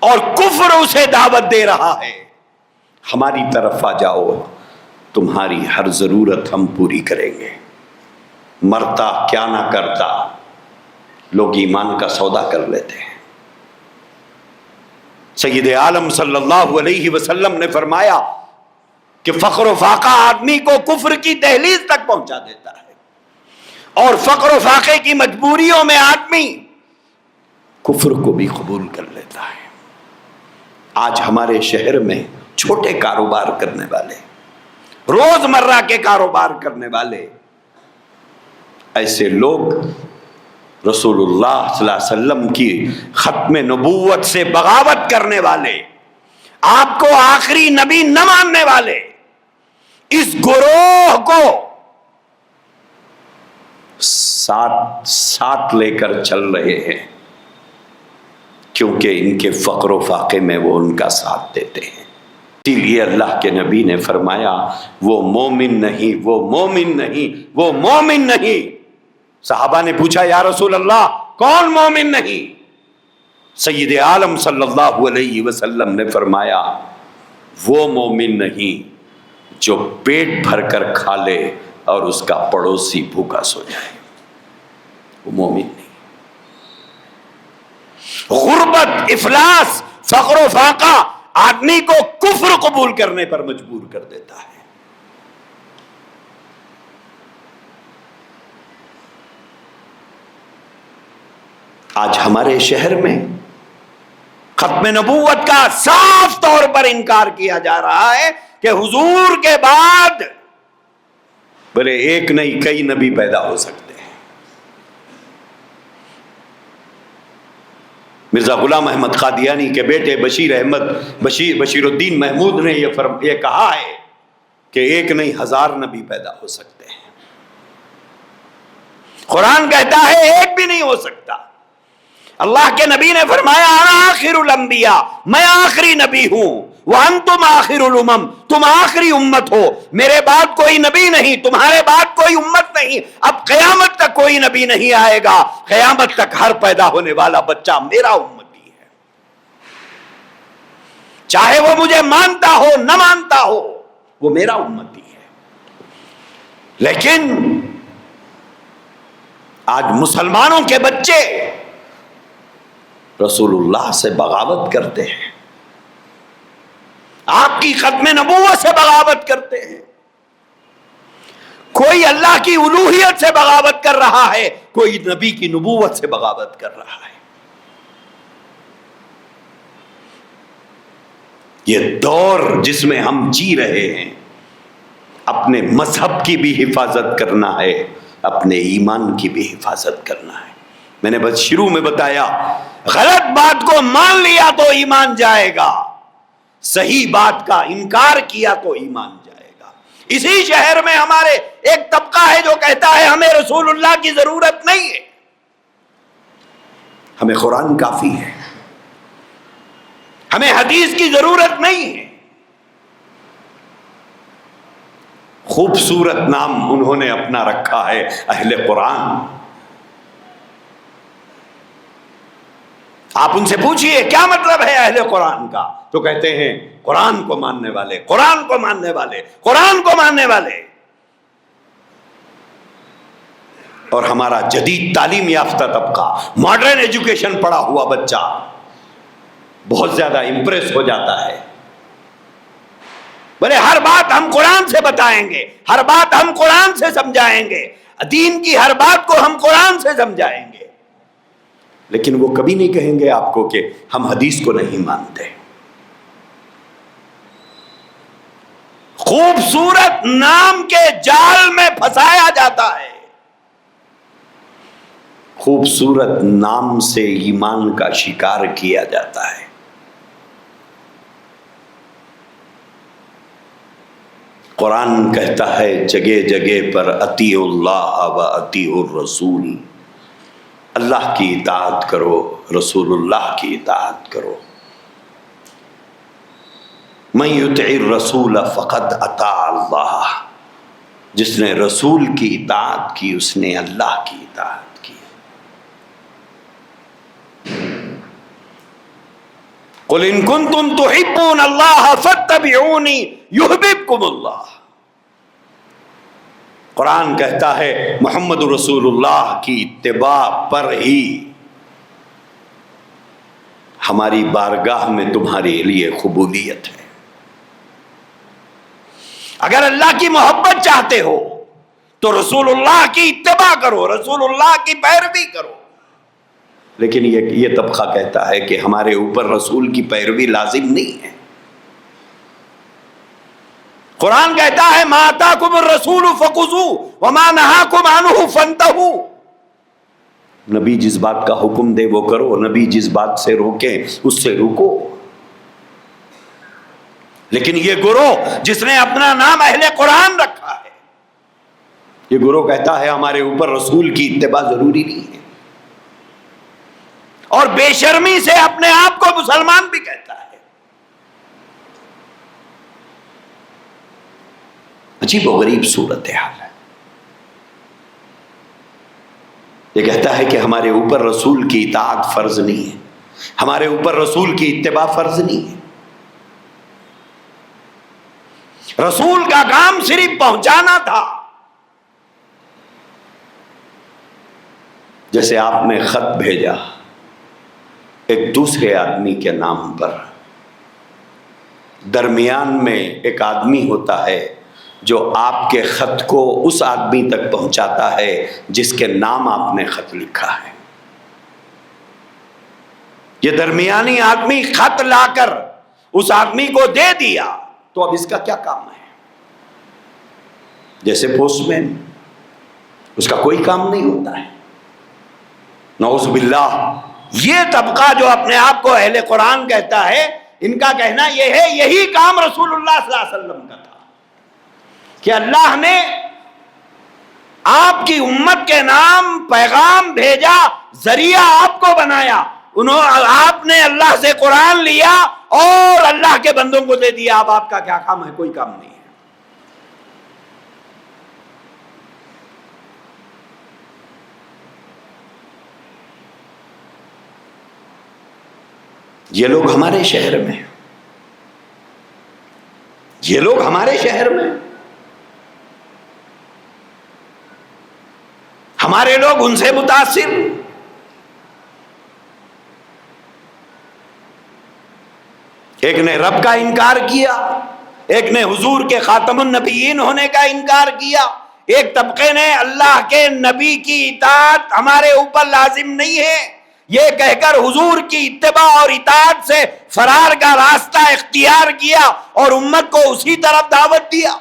اور کفر اسے دعوت دے رہا ہے، ہماری طرف آ جاؤ، تمہاری ہر ضرورت ہم پوری کریں گے، مرتا کیا نہ کرتا، لوگ ایمان کا سودا کر لیتے ہیں۔ سید عالم صلی اللہ علیہ وسلم نے فرمایا کہ فقر و فاقہ آدمی کو کفر کی دہلیز تک پہنچا دیتا ہے، اور فقر و فاقے کی مجبوریوں میں آدمی کفر کو بھی قبول کر لیتا ہے۔ آج ہمارے شہر میں چھوٹے کاروبار کرنے والے، روزمرہ کے کاروبار کرنے والے، ایسے لوگ رسول اللہ صلی اللہ علیہ وسلم کی ختم نبوت سے بغاوت کرنے والے، آپ کو آخری نبی نہ ماننے والے، اس گروہ کو ساتھ لے کر چل رہے ہیں، کیونکہ ان کے فقر و فاقے میں وہ ان کا ساتھ دیتے ہیں۔ اسی لیے اللہ کے نبی نے فرمایا، وہ مومن نہیں، وہ مومن نہیں، وہ مومن نہیں۔ صحابہ نے پوچھا، یا رسول اللہ کون مومن نہیں؟ سید عالم صلی اللہ علیہ وسلم نے فرمایا، وہ مومن نہیں جو پیٹ بھر کر کھا لے اور اس کا پڑوسی بھوکا سو جائے، وہ مومن نہیں۔ غربت، افلاس، فقر و فاقہ آدمی کو کفر قبول کرنے پر مجبور کر دیتا ہے۔ آج ہمارے شہر میں ختم نبوت کا صاف طور پر انکار کیا جا رہا ہے کہ حضور کے بعد بلے ایک نہیں کئی نبی پیدا ہو سکتے ہیں۔ مرزا غلام احمد قادیانی کے بیٹے بشیر الدین محمود نے یہ کہا ہے کہ ایک نہیں 1000 نبی پیدا ہو سکتے ہیں۔ قرآن کہتا ہے ایک بھی نہیں ہو سکتا۔ اللہ کے نبی نے فرمایا انا آخر الانبیاء، میں آخری نبی ہوں، وانتم آخر الامم، تم آخری امت ہو، میرے بعد کوئی نبی نہیں، تمہارے بعد کوئی امت نہیں، اب قیامت تک کوئی نبی نہیں آئے گا، قیامت تک ہر پیدا ہونے والا بچہ میرا امتی ہے، چاہے وہ مجھے مانتا ہو نہ مانتا ہو، وہ میرا امتی ہے۔ لیکن آج مسلمانوں کے بچے رسول اللہ سے بغاوت کرتے ہیں، آپ کی ختم نبوت سے بغاوت کرتے ہیں، کوئی اللہ کی الوہیت سے بغاوت کر رہا ہے، کوئی نبی کی نبوت سے بغاوت کر رہا ہے۔ یہ دور جس میں ہم جی رہے ہیں، اپنے مذہب کی بھی حفاظت کرنا ہے، اپنے ایمان کی بھی حفاظت کرنا ہے۔ میں نے بس شروع میں بتایا، غلط بات کو مان لیا تو ایمان جائے گا، صحیح بات کا انکار کیا تو ایمان جائے گا۔ اسی شہر میں ہمارے ایک طبقہ ہے جو کہتا ہے ہمیں رسول اللہ کی ضرورت نہیں ہے، ہمیں قرآن کافی ہے، ہمیں حدیث کی ضرورت نہیں ہے۔ خوبصورت نام انہوں نے اپنا رکھا ہے اہل قرآن۔ آپ ان سے پوچھئے کیا مطلب ہے اہل قرآن کا، تو کہتے ہیں قرآن کو ماننے والے، قرآن کو ماننے والے، قرآن کو ماننے والے۔ اور ہمارا جدید تعلیم یافتہ طبقہ، ماڈرن ایجوکیشن پڑھا ہوا بچہ بہت زیادہ امپریس ہو جاتا ہے، بولے ہر بات ہم قرآن سے بتائیں گے، ہر بات ہم قرآن سے سمجھائیں گے، دین کی ہر بات کو ہم قرآن سے سمجھائیں گے، لیکن وہ کبھی نہیں کہیں گے آپ کو کہ ہم حدیث کو نہیں مانتے۔ خوبصورت نام کے جال میں پھنسایا جاتا ہے، خوبصورت نام سے ایمان کا شکار کیا جاتا ہے۔ قرآن کہتا ہے جگہ جگہ پر اطیعوا اللہ و اطیعوا الرسول، اللہ کی اطاعت کرو، رسول اللہ کی اطاعت کرو۔ من یطع الرسول فقد اطاع اللہ، جس نے رسول کی اطاعت کی اس نے اللہ کی اطاعت کی۔ قل ان کنتم تحبون اللہ فاتبعونی یحببکم اللہ۔ قرآن کہتا ہے محمد رسول اللہ کی اتباع پر ہی ہماری بارگاہ میں تمہارے لیے قبولیت ہے۔ اگر اللہ کی محبت چاہتے ہو تو رسول اللہ کی اتباع کرو، رسول اللہ کی پیروی کرو۔ لیکن یہ طبقہ کہتا ہے کہ ہمارے اوپر رسول کی پیروی لازم نہیں ہے۔ قرآن کہتا ہے ما آتاکم الرسول فخذوہ وما نہاکم عنہ فانتہوا، نبی جس بات کا حکم دے وہ کرو، نبی جس بات سے روکے اس سے رکو۔ لیکن یہ گروہ جس نے اپنا نام اہل قرآن رکھا ہے، یہ گروہ کہتا ہے ہمارے اوپر رسول کی اتباع ضروری نہیں ہے، اور بے شرمی سے اپنے آپ کو مسلمان بھی کہتا ہے۔ عجیب و غریب صورتحال ہے۔ یہ کہتا ہے کہ ہمارے اوپر رسول کی اطاعت فرض نہیں ہے، ہمارے اوپر رسول کی اتباع فرض نہیں ہے، رسول کا کام صرف پہنچانا تھا۔ جیسے آپ نے خط بھیجا ایک دوسرے آدمی کے نام پر، درمیان میں ایک آدمی ہوتا ہے جو آپ کے خط کو اس آدمی تک پہنچاتا ہے جس کے نام آپ نے خط لکھا ہے۔ یہ درمیانی آدمی خط لا کر اس آدمی کو دے دیا تو اب اس کا کیا کام ہے؟ جیسے پوسٹ مین، اس کا کوئی کام نہیں ہوتا ہے۔ نعوذ باللہ، یہ طبقہ جو اپنے آپ کو اہل قرآن کہتا ہے، ان کا کہنا یہ ہے یہی کام رسول اللہ صلی اللہ علیہ وسلم کا تھا کہ اللہ نے آپ کی امت کے نام پیغام بھیجا، ذریعہ آپ کو بنایا، آپ نے اللہ سے قرآن لیا اور اللہ کے بندوں کو دے دیا۔ اب آپ کا کیا کام ہے؟ کوئی کام نہیں ہے۔ یہ لوگ ہمارے شہر میں، یہ لوگ ہمارے شہر میں، ہمارے لوگ ان سے متاثر، ایک نے رب کا انکار کیا، ایک نے حضور کے خاتم النبیین ہونے کا انکار کیا، ایک طبقے نے اللہ کے نبی کی اطاعت ہمارے اوپر لازم نہیں ہے یہ کہہ کر حضور کی اتباع اور اطاعت سے فرار کا راستہ اختیار کیا اور امت کو اسی طرف دعوت دیا۔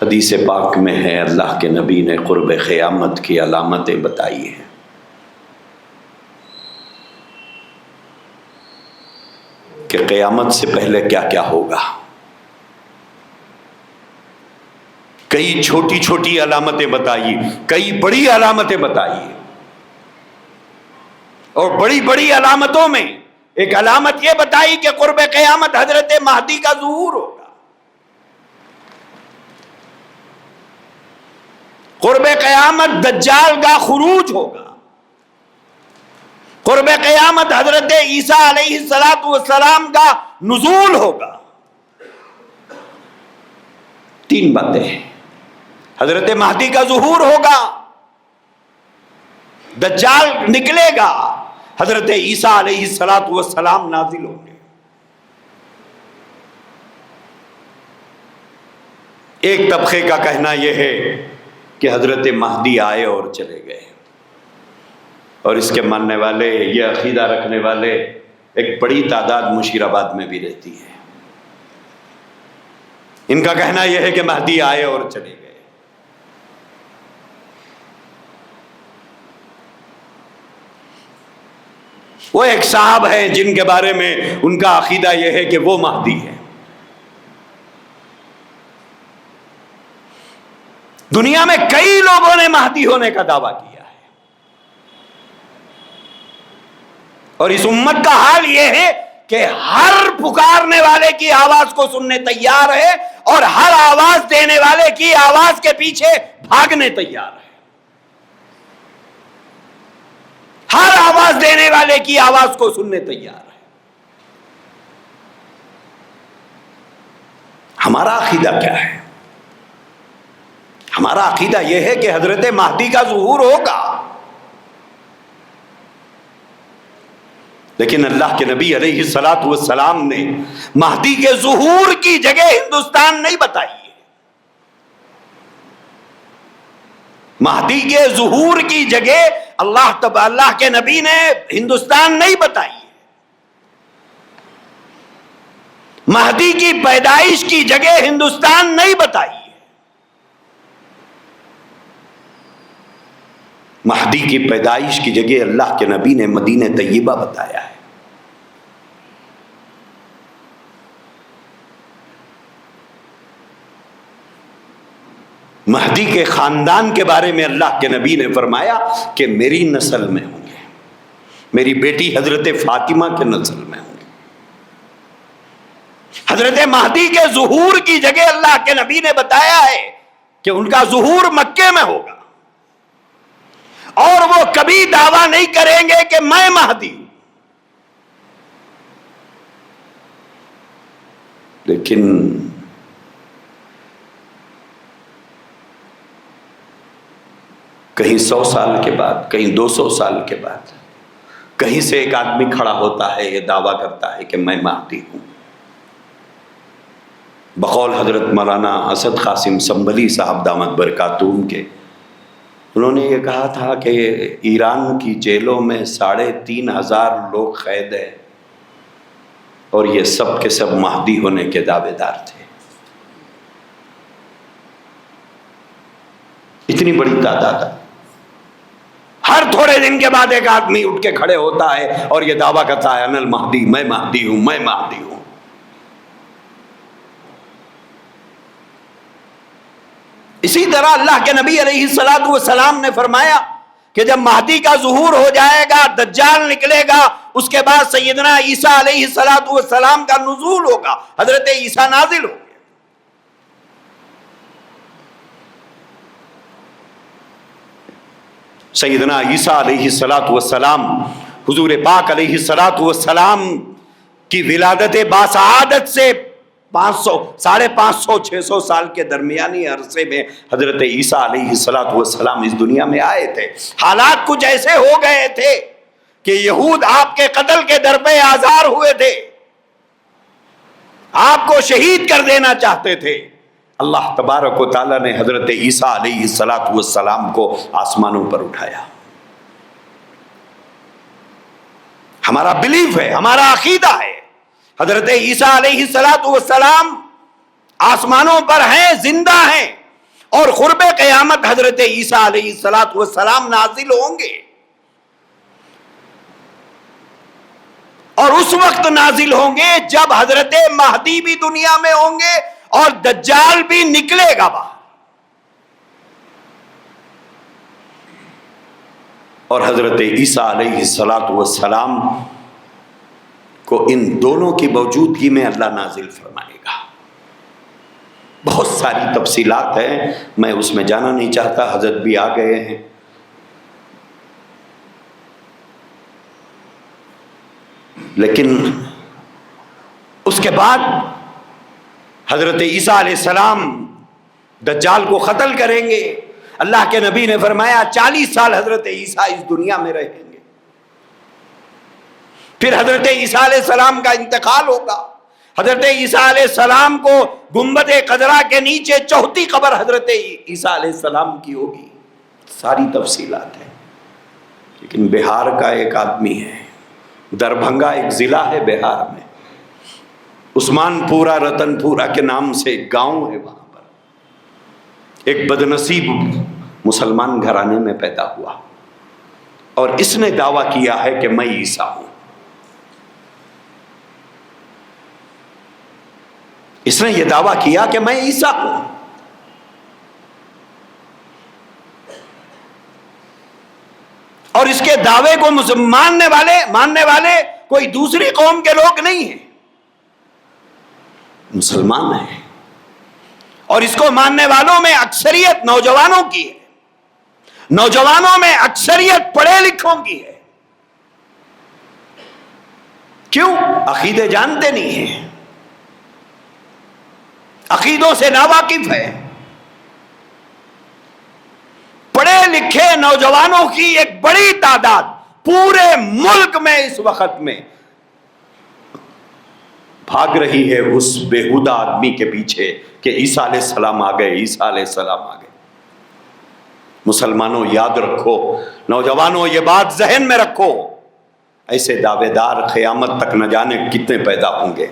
حدیث پاک میں ہے، اللہ کے نبی نے قرب قیامت کی علامتیں بتائی ہیں۔ کہ قیامت سے پہلے کیا کیا ہوگا۔ کئی چھوٹی چھوٹی علامتیں بتائی، کئی بڑی علامتیں بتائی، اور بڑی بڑی علامتوں میں ایک علامت یہ بتائی کہ قرب قیامت حضرت مہدی کا ظہور ہوگا، قرب قیامت دجال کا خروج ہوگا، قرب قیامت حضرت عیسیٰ علیہ السلام کا نزول ہوگا۔ تین باتیں ہیں، حضرت مہدی کا ظہور ہوگا، دجال نکلے گا، حضرت عیسیٰ علیہ السلام نازل ہوں گے۔ ایک طبقے کا کہنا یہ ہے کہ حضرت مہدی آئے اور چلے گئے، اور اس کے ماننے والے، یہ عقیدہ رکھنے والے ایک بڑی تعداد مشیر آباد میں بھی رہتی ہے۔ ان کا کہنا یہ ہے کہ مہدی آئے اور چلے گئے۔ وہ ایک صاحب ہیں جن کے بارے میں ان کا عقیدہ یہ ہے کہ وہ مہدی ہے۔ دنیا میں کئی لوگوں نے مہدی ہونے کا دعویٰ کیا ہے، اور اس امت کا حال یہ ہے کہ ہر پکارنے والے کی آواز کو سننے تیار ہے، اور ہر آواز دینے والے کی آواز کے پیچھے بھاگنے تیار ہے۔ ہر آواز دینے والے کی آواز کو سننے تیار ہے۔ ہمارا عقیدہ کیا ہے؟ ہمارا عقیدہ یہ ہے کہ حضرت مہدی کا ظہور ہوگا، لیکن اللہ کے نبی علیہ السلام نے مہدی کے ظہور کی جگہ ہندوستان نہیں بتائی ہے۔ مہدی کے ظہور کی جگہ اللہ کے نبی نے ہندوستان نہیں بتائی ہے۔ مہدی کی پیدائش کی جگہ ہندوستان نہیں بتائی ہے۔ مہدی کی پیدائش کی جگہ اللہ کے نبی نے مدینہ طیبہ بتایا ہے۔ مہدی کے خاندان کے بارے میں اللہ کے نبی نے فرمایا کہ میری نسل میں ہوں گے، میری بیٹی حضرت فاطمہ کے نسل میں ہوں گے۔ حضرت مہدی کے ظہور کی جگہ اللہ کے نبی نے بتایا ہے کہ ان کا ظہور مکے میں ہوگا، اور وہ کبھی دعویٰ نہیں کریں گے کہ میں مہدی ہوں، لیکن کہیں 100 سال کے بعد، کہیں 200 سال کے بعد کہیں سے ایک آدمی کھڑا ہوتا ہے، یہ دعویٰ کرتا ہے کہ میں مہدی ہوں۔ بقول حضرت مولانا اسد قاسم سنبھلی صاحب دامت برکاتہم کے، انہوں نے یہ کہا تھا کہ ایران کی جیلوں میں 3500 لوگ قید ہیں، اور یہ سب کے سب مہدی ہونے کے دعوے دار تھے۔ اتنی بڑی تعداد ہے۔ ہر تھوڑے دن کے بعد ایک آدمی اٹھ کے کھڑے ہوتا ہے اور یہ دعویٰ کرتا ہے انا المہدی، میں مہدی ہوں، میں مہدی ہوں۔ اسی طرح اللہ کے نبی علیہ الصلوۃ والسلام نے فرمایا کہ جب مہدی کا ظہور ہو جائے گا، دجال نکلے گا، اس کے بعد سیدنا عیسیٰ علیہ الصلوۃ والسلام کا نزول ہوگا، حضرت عیسیٰ نازل ہوں گے۔ سیدنا عیسیٰ علیہ الصلوۃ والسلام، حضور پاک علیہ الصلوۃ والسلام کی ولادت باسعادت سے 550 600 سال کے درمیانی عرصے میں حضرت عیسیٰ علیہ الصلوۃ والسلام اس دنیا میں آئے تھے۔ حالات کچھ ایسے ہو گئے تھے کہ یہود آپ کے قتل کے در پہ آزار ہوئے تھے، آپ کو شہید کر دینا چاہتے تھے۔ اللہ تبارک و تعالیٰ نے حضرت عیسیٰ علیہ الصلوۃ والسلام کو آسمانوں پر اٹھایا۔ ہمارا بلیف ہے، ہمارا عقیدہ ہے، حضرت عیسیٰ علیہ الصلوۃ والسلام آسمانوں پر ہیں، زندہ ہیں، اور قرب قیامت حضرت عیسیٰ علیہ الصلوۃ والسلام نازل ہوں گے، اور اس وقت نازل ہوں گے جب حضرت مہدی بھی دنیا میں ہوں گے اور دجال بھی نکلے گا باہر۔ اور حضرت عیسیٰ علیہ الصلوۃ والسلام کو ان دونوں کی موجودگی میں اللہ نازل فرمائے گا۔ بہت ساری تفصیلات ہیں، میں اس میں جانا نہیں چاہتا، حضرت بھی آ گئے ہیں۔ لیکن اس کے بعد حضرت عیسیٰ علیہ السلام دجال کو قتل کریں گے۔ اللہ کے نبی نے فرمایا 40 سال حضرت عیسیٰ اس دنیا میں رہیں گے، پھر حضرت عیسیٰ علیہ السلام کا انتقال ہوگا۔ حضرت عیسیٰ علیہ السلام کو گنبد خضرا کے نیچے چوتھی قبر حضرت عیسیٰ علیہ السلام کی ہوگی۔ ساری تفصیلات ہیں، لیکن بہار کا ایک آدمی ہے، دربھنگا ایک ضلع ہے بہار میں، عثمان پورہ رتن پورہ کے نام سے ایک گاؤں ہے، وہاں پر ایک بدنصیب مسلمان گھرانے میں پیدا ہوا، اور اس نے دعویٰ کیا ہے کہ میں عیسیٰ ہوں۔ اس نے یہ دعویٰ کیا کہ میں عیسیٰ ہوں، اور اس کے دعوے کو ماننے والے کوئی دوسری قوم کے لوگ نہیں ہیں، مسلمان ہیں، اور اس کو ماننے والوں میں اکثریت نوجوانوں کی ہے، نوجوانوں میں اکثریت پڑھے لکھوں کی ہے۔ کیوں؟ عقیدے جانتے نہیں ہیں، عقیدوں سے ناواقف ہے۔ پڑھے لکھے نوجوانوں کی ایک بڑی تعداد پورے ملک میں اس وقت میں بھاگ رہی ہے اس بےہودہ آدمی کے پیچھے کہ عیسیٰ علیہ السلام آ گئے، عیسیٰ علیہ السلام آ گئے۔ مسلمانوں یاد رکھو، نوجوانوں یہ بات ذہن میں رکھو، ایسے دعوے دار قیامت تک نہ جانے کتنے پیدا ہوں گے۔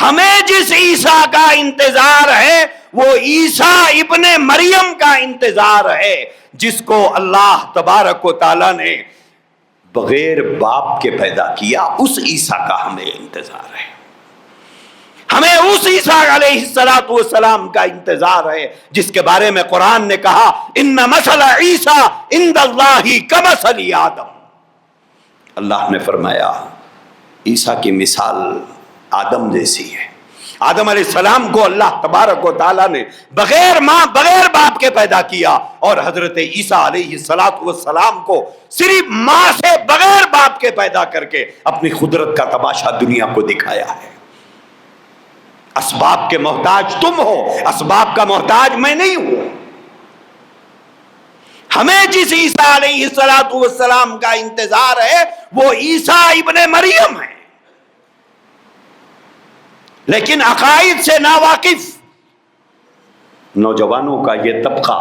ہمیں جس عیسیٰ کا انتظار ہے وہ عیسیٰ ابن مریم کا انتظار ہے، جس کو اللہ تبارک و تعالیٰ نے بغیر باپ کے پیدا کیا، اس عیسیٰ کا ہمیں انتظار ہے۔ ہمیں اس عیسیٰ علیہ الصلوۃ والسلام کا انتظار ہے جس کے بارے میں قرآن نے کہا ان مثل عیسیٰ عند اللہ کمثل آدم۔ اللہ نے فرمایا عیسیٰ کی مثال آدم جیسی ہے۔ آدم علیہ السلام کو اللہ تبارک و تعالیٰ نے بغیر ماں بغیر باپ کے پیدا کیا، اور حضرت عیسیٰ علیہ الصلوۃ والسلام کو صرف ماں سے بغیر باپ کے پیدا کر کے اپنی قدرت کا تماشا دنیا کو دکھایا ہے۔ اسباب کے محتاج تم ہو، اسباب کا محتاج میں نہیں ہوں۔ ہمیں جس عیسیٰ علیہ الصلوۃ والسلام کا انتظار ہے وہ عیسیٰ ابن مریم ہے، لیکن عقائد سے ناواقف نوجوانوں کا یہ طبقہ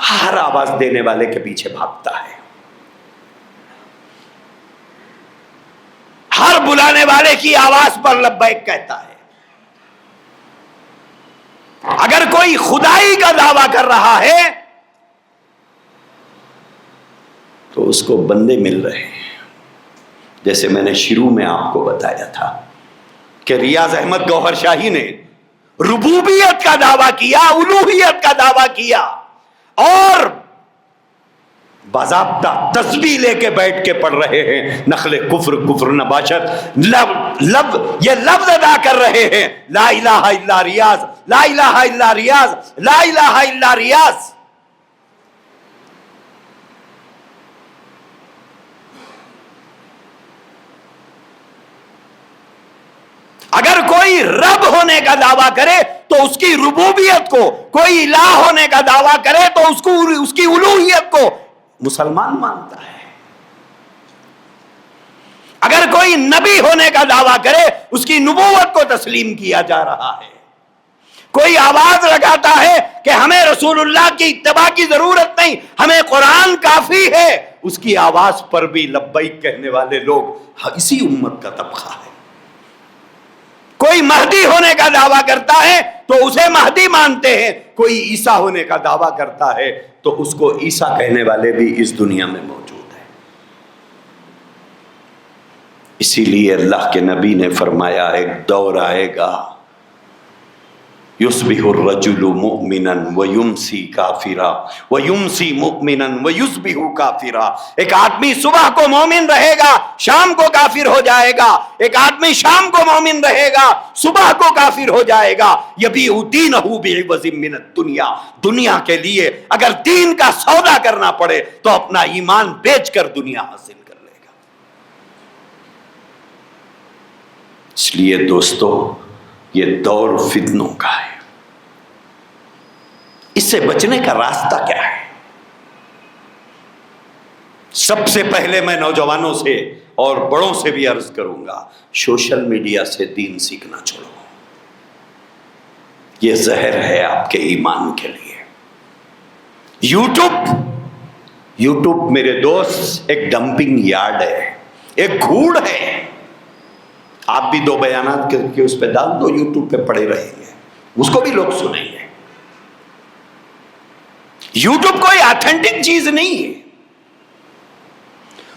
ہر آواز دینے والے کے پیچھے بھاگتا ہے، ہر بلانے والے کی آواز پر لبیک کہتا ہے۔ اگر کوئی خدائی کا دعویٰ کر رہا ہے تو اس کو بندے مل رہے ہیں، جیسے میں نے شروع میں آپ کو بتایا تھا کہ ریاض احمد گوہر شاہی نے ربوبیت کا دعویٰ کیا، الوہیت کا دعویٰ کیا، اور باضابطہ تسبیح لے کے بیٹھ کے پڑھ رہے ہیں نخل کفر کفر نباشت، یہ لفظ ادا کر رہے ہیں لا الہ الا ریاض، لا الہ الا ریاض، لا الہ الا ریاض۔ اگر کوئی رب ہونے کا دعویٰ کرے تو اس کی ربوبیت کو، کوئی الہ ہونے کا دعویٰ کرے تو اس کی الوہیت کو مسلمان مانتا ہے۔ اگر کوئی نبی ہونے کا دعویٰ کرے اس کی نبوت کو تسلیم کیا جا رہا ہے۔ کوئی آواز لگاتا ہے کہ ہمیں رسول اللہ کی اتباع کی ضرورت نہیں، ہمیں قرآن کافی ہے، اس کی آواز پر بھی لبیک کہنے والے لوگ اسی امت کا طبقہ ہے۔ کوئی مہدی ہونے کا دعویٰ کرتا ہے تو اسے مہدی مانتے ہیں، کوئی عیسیٰ ہونے کا دعویٰ کرتا ہے تو اس کو عیسیٰ کہنے والے بھی اس دنیا میں موجود ہیں۔ اسی لیے اللہ کے نبی نے فرمایا ایک دور آئے گا یصبح الرجل مؤمنا ویمسی کافرا ویمسی مؤمنا ویصبح کافرا۔ ایک آدمی صبح کو مومن رہے گا، شام کو کافر ہو جائے گا۔ ایک آدمی شام کو مومن رہے گا، صبح کو کافر ہو جائے گا۔ یبیع دینہ بعوض من الدنیا، دنیا کے لیے اگر دین کا سودا کرنا پڑے تو اپنا ایمان بیچ کر دنیا حاصل کر لے گا۔ اس لیے دوستو یہ دور فتنوں کا ہے۔ اس سے بچنے کا راستہ کیا ہے؟ سب سے پہلے میں نوجوانوں سے اور بڑوں سے بھی عرض کروں گا، سوشل میڈیا سے دین سیکھنا چھوڑو۔ یہ زہر ہے آپ کے ایمان کے لیے۔ یوٹیوب میرے دوست ایک ڈمپنگ یارڈ ہے، ایک گھوڑ ہے۔ آپ بھی دو بیانات کر کے اس پہ ڈال دو، یوٹیوب پہ پڑے رہیں گے، اس کو بھی لوگ سنیں گے۔ یوٹیوب کوئی آتھینٹک چیز نہیں ہے،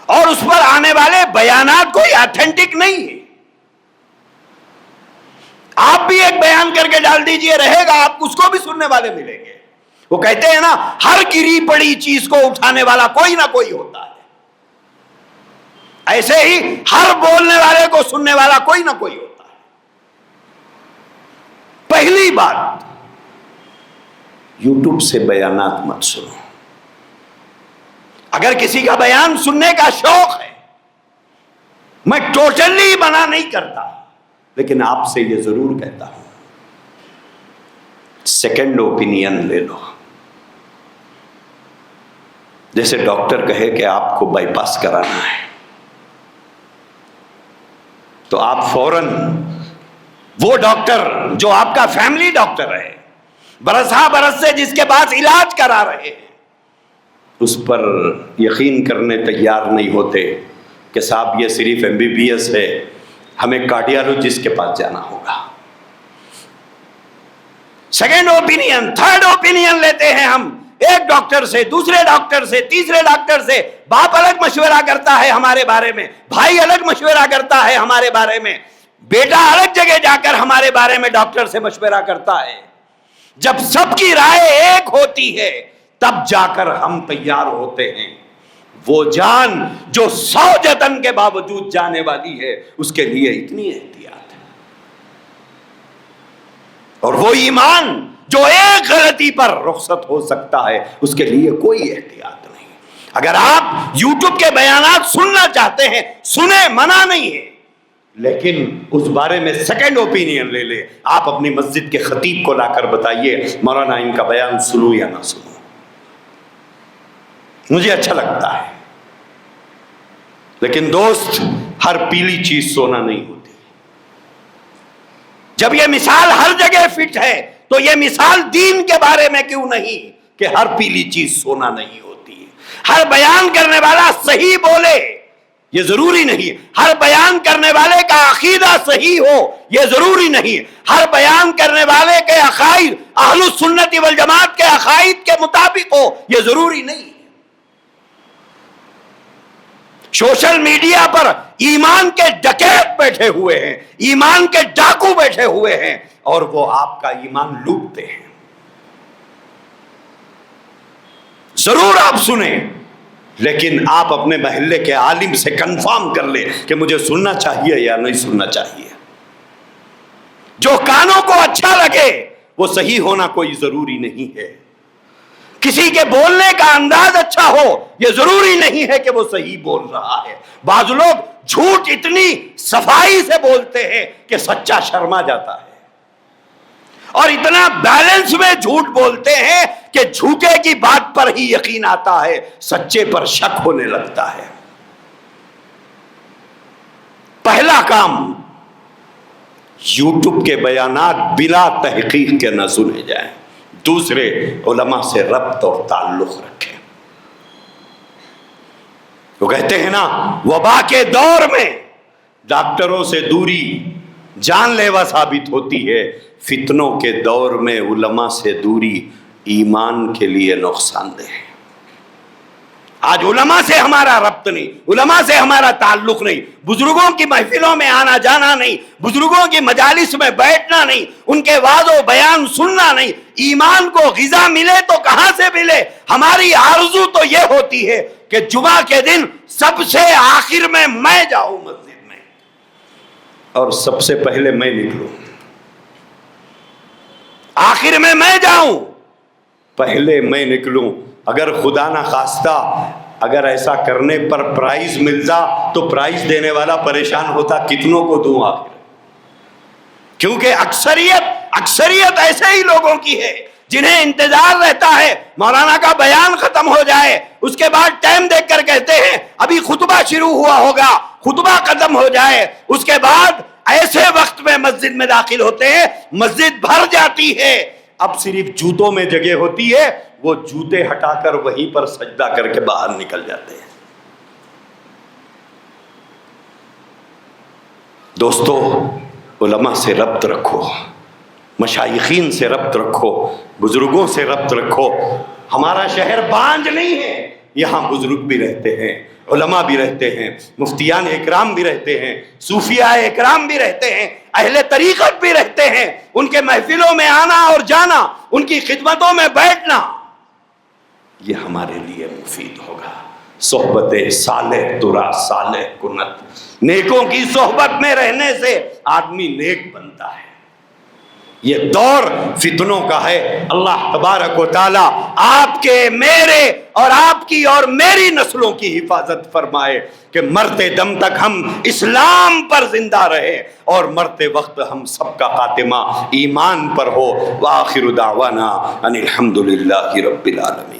اور اس پر آنے والے بیانات کوئی آتھینٹک نہیں ہے۔ آپ بھی ایک بیان کر کے ڈال دیجئے، رہے گا، آپ اس کو بھی سننے والے ملیں گے۔ وہ کہتے ہیں نا، ہر گری پڑی چیز کو اٹھانے والا کوئی نہ کوئی ہوتا ہے، ایسے ہی ہر بولنے والے کو سننے والا کوئی نہ کوئی ہوتا ہے۔ پہلی بات، یوٹیوب سے بیانات مت سنو۔ اگر کسی کا بیان سننے کا شوق ہے، میں ٹوٹلی منع نہیں کرتا، لیکن آپ سے یہ ضرور کہتا ہوں سیکنڈ اوپینین لے لو۔ جیسے ڈاکٹر کہے کہ آپ کو بائی پاس کرانا ہے تو آپ فوراً وہ ڈاکٹر جو آپ کا فیملی ڈاکٹر ہے، برسا برس سے جس کے پاس علاج کرا رہے ہیں، اس پر یقین کرنے تیار نہیں ہوتے کہ صاحب یہ صرف MBBS ہے، ہمیں کارڈیالوجسٹ کے پاس جانا ہوگا۔ سیکنڈ اوپینین، تھرڈ اوپینین لیتے ہیں ہم، ایک ڈاکٹر سے، دوسرے ڈاکٹر سے، تیسرے ڈاکٹر سے۔ باپ الگ مشورہ کرتا ہے ہمارے بارے میں، بھائی الگ مشورہ کرتا ہے ہمارے بارے میں، بیٹا الگ جگہ جا کر ہمارے بارے میں ڈاکٹر سے مشورہ کرتا ہے۔ جب سب کی رائے ایک ہوتی ہے تب جا کر ہم تیار ہوتے ہیں۔ وہ جان جو 100 جتن کے باوجود جانے والی ہے، اس کے لیے اتنی احتیاط ہے، اور وہ ایمان جو ایک غلطی پر رخصت ہو سکتا ہے، اس کے لیے کوئی احتیاط نہیں۔ اگر آپ یوٹیوب کے بیانات سننا چاہتے ہیں، سنیں، منع نہیں ہے، لیکن اس بارے میں سیکنڈ اوپینین لے لے۔ آپ اپنی مسجد کے خطیب کو لا کر بتائیے مولانا ان کا بیان سنوں یا نہ سنوں، مجھے اچھا لگتا ہے، لیکن دوست ہر پیلی چیز سونا نہیں ہوتی۔ جب یہ مثال ہر جگہ فٹ ہے تو یہ مثال دین کے بارے میں کیوں نہیں کہ ہر پیلی چیز سونا نہیں ہوتی؟ ہر بیان کرنے والا صحیح بولے یہ ضروری نہیں، ہر بیان کرنے والے کا عقیدہ صحیح ہو یہ ضروری نہیں، ہر بیان کرنے والے کے عقائد اہل السنت والجماعت کے عقائد کے مطابق ہو یہ ضروری نہیں۔ سوشل میڈیا پر ایمان کے ڈکیت بیٹھے ہوئے ہیں، ایمان کے ڈاکو بیٹھے ہوئے ہیں، اور وہ آپ کا ایمان لوٹتے ہیں۔ ضرور آپ سنیں، لیکن آپ اپنے محلے کے عالم سے کنفرم کر لیں کہ مجھے سننا چاہیے یا نہیں سننا چاہیے۔ جو کانوں کو اچھا لگے وہ صحیح ہونا کوئی ضروری نہیں ہے۔ کسی کے بولنے کا انداز اچھا ہو یہ ضروری نہیں ہے کہ وہ صحیح بول رہا ہے۔ بعض لوگ جھوٹ اتنی صفائی سے بولتے ہیں کہ سچا شرما جاتا ہے، اور اتنا بیلنس میں جھوٹ بولتے ہیں کہ جھوٹے کی بات پر ہی یقین آتا ہے، سچے پر شک ہونے لگتا ہے۔ پہلا کام، یوٹیوب کے بیانات بلا تحقیق کے نہ سنے جائیں۔ دوسرے، علماء سے ربط اور تعلق رکھیں۔ وہ کہتے ہیں نا، وبا کے دور میں ڈاکٹروں سے دوری جان لیوا ثابت ہوتی ہے، فتنوں کے دور میں علماء سے دوری ایمان کے لیے نقصان دہ ہے۔ آج علماء سے ہمارا ربط نہیں، علماء سے ہمارا تعلق نہیں، بزرگوں کی محفلوں میں آنا جانا نہیں، بزرگوں کی مجالس میں بیٹھنا نہیں، ان کے وعظ و بیان سننا نہیں۔ ایمان کو غذا ملے تو کہاں سے ملے؟ ہماری آرزو تو یہ ہوتی ہے کہ جمعہ کے دن سب سے آخر میں جاؤں مسجد میں، اور سب سے پہلے میں نکلوں۔ آخر میں جاؤں، پہلے میں نکلوں۔ اگر خدا نہ خواستہ اگر ایسا کرنے پر پرائز ملتا تو پرائز دینے والا پریشان ہوتا، کتنوں کو دوں آخر؟ کیونکہ اکثریت ایسے ہی لوگوں کی ہے جنہیں انتظار رہتا ہے مولانا کا بیان ختم ہو جائے، اس کے بعد ٹائم دیکھ کر کہتے ہیں ابھی خطبہ شروع ہوا ہوگا، خطبہ ختم ہو جائے، اس کے بعد ایسے وقت میں مسجد میں داخل ہوتے ہیں، مسجد بھر جاتی ہے۔ اب صرف جوتوں میں جگہ ہوتی ہے، وہ جوتے ہٹا کر وہیں پر سجدہ کر کے باہر نکل جاتے ہیں۔ دوستو، علماء سے ربط رکھو، مشائخین سے ربط رکھو، بزرگوں سے ربط رکھو۔ ہمارا شہر بانج نہیں ہے، یہاں بزرگ بھی رہتے ہیں، علماء بھی رہتے ہیں، مفتیان اکرام بھی رہتے ہیں، صوفیاء اکرام بھی رہتے ہیں، اہل طریقت بھی رہتے ہیں۔ ان کے محفلوں میں آنا اور جانا، ان کی خدمتوں میں بیٹھنا، یہ ہمارے لیے مفید ہوگا۔ صحبت صالح ترا صالح کنت، نیکوں کی صحبت میں رہنے سے آدمی نیک بنتا ہے۔ یہ دور فتنوں کا ہے۔ اللہ تبارک و تعالی آپ کے، میرے اور آپ کی اور میری نسلوں کی حفاظت فرمائے کہ مرتے دم تک ہم اسلام پر زندہ رہے، اور مرتے وقت ہم سب کا خاتمہ ایمان پر ہو۔ وآخر دعوانا ان الحمد للہ رب العالمین۔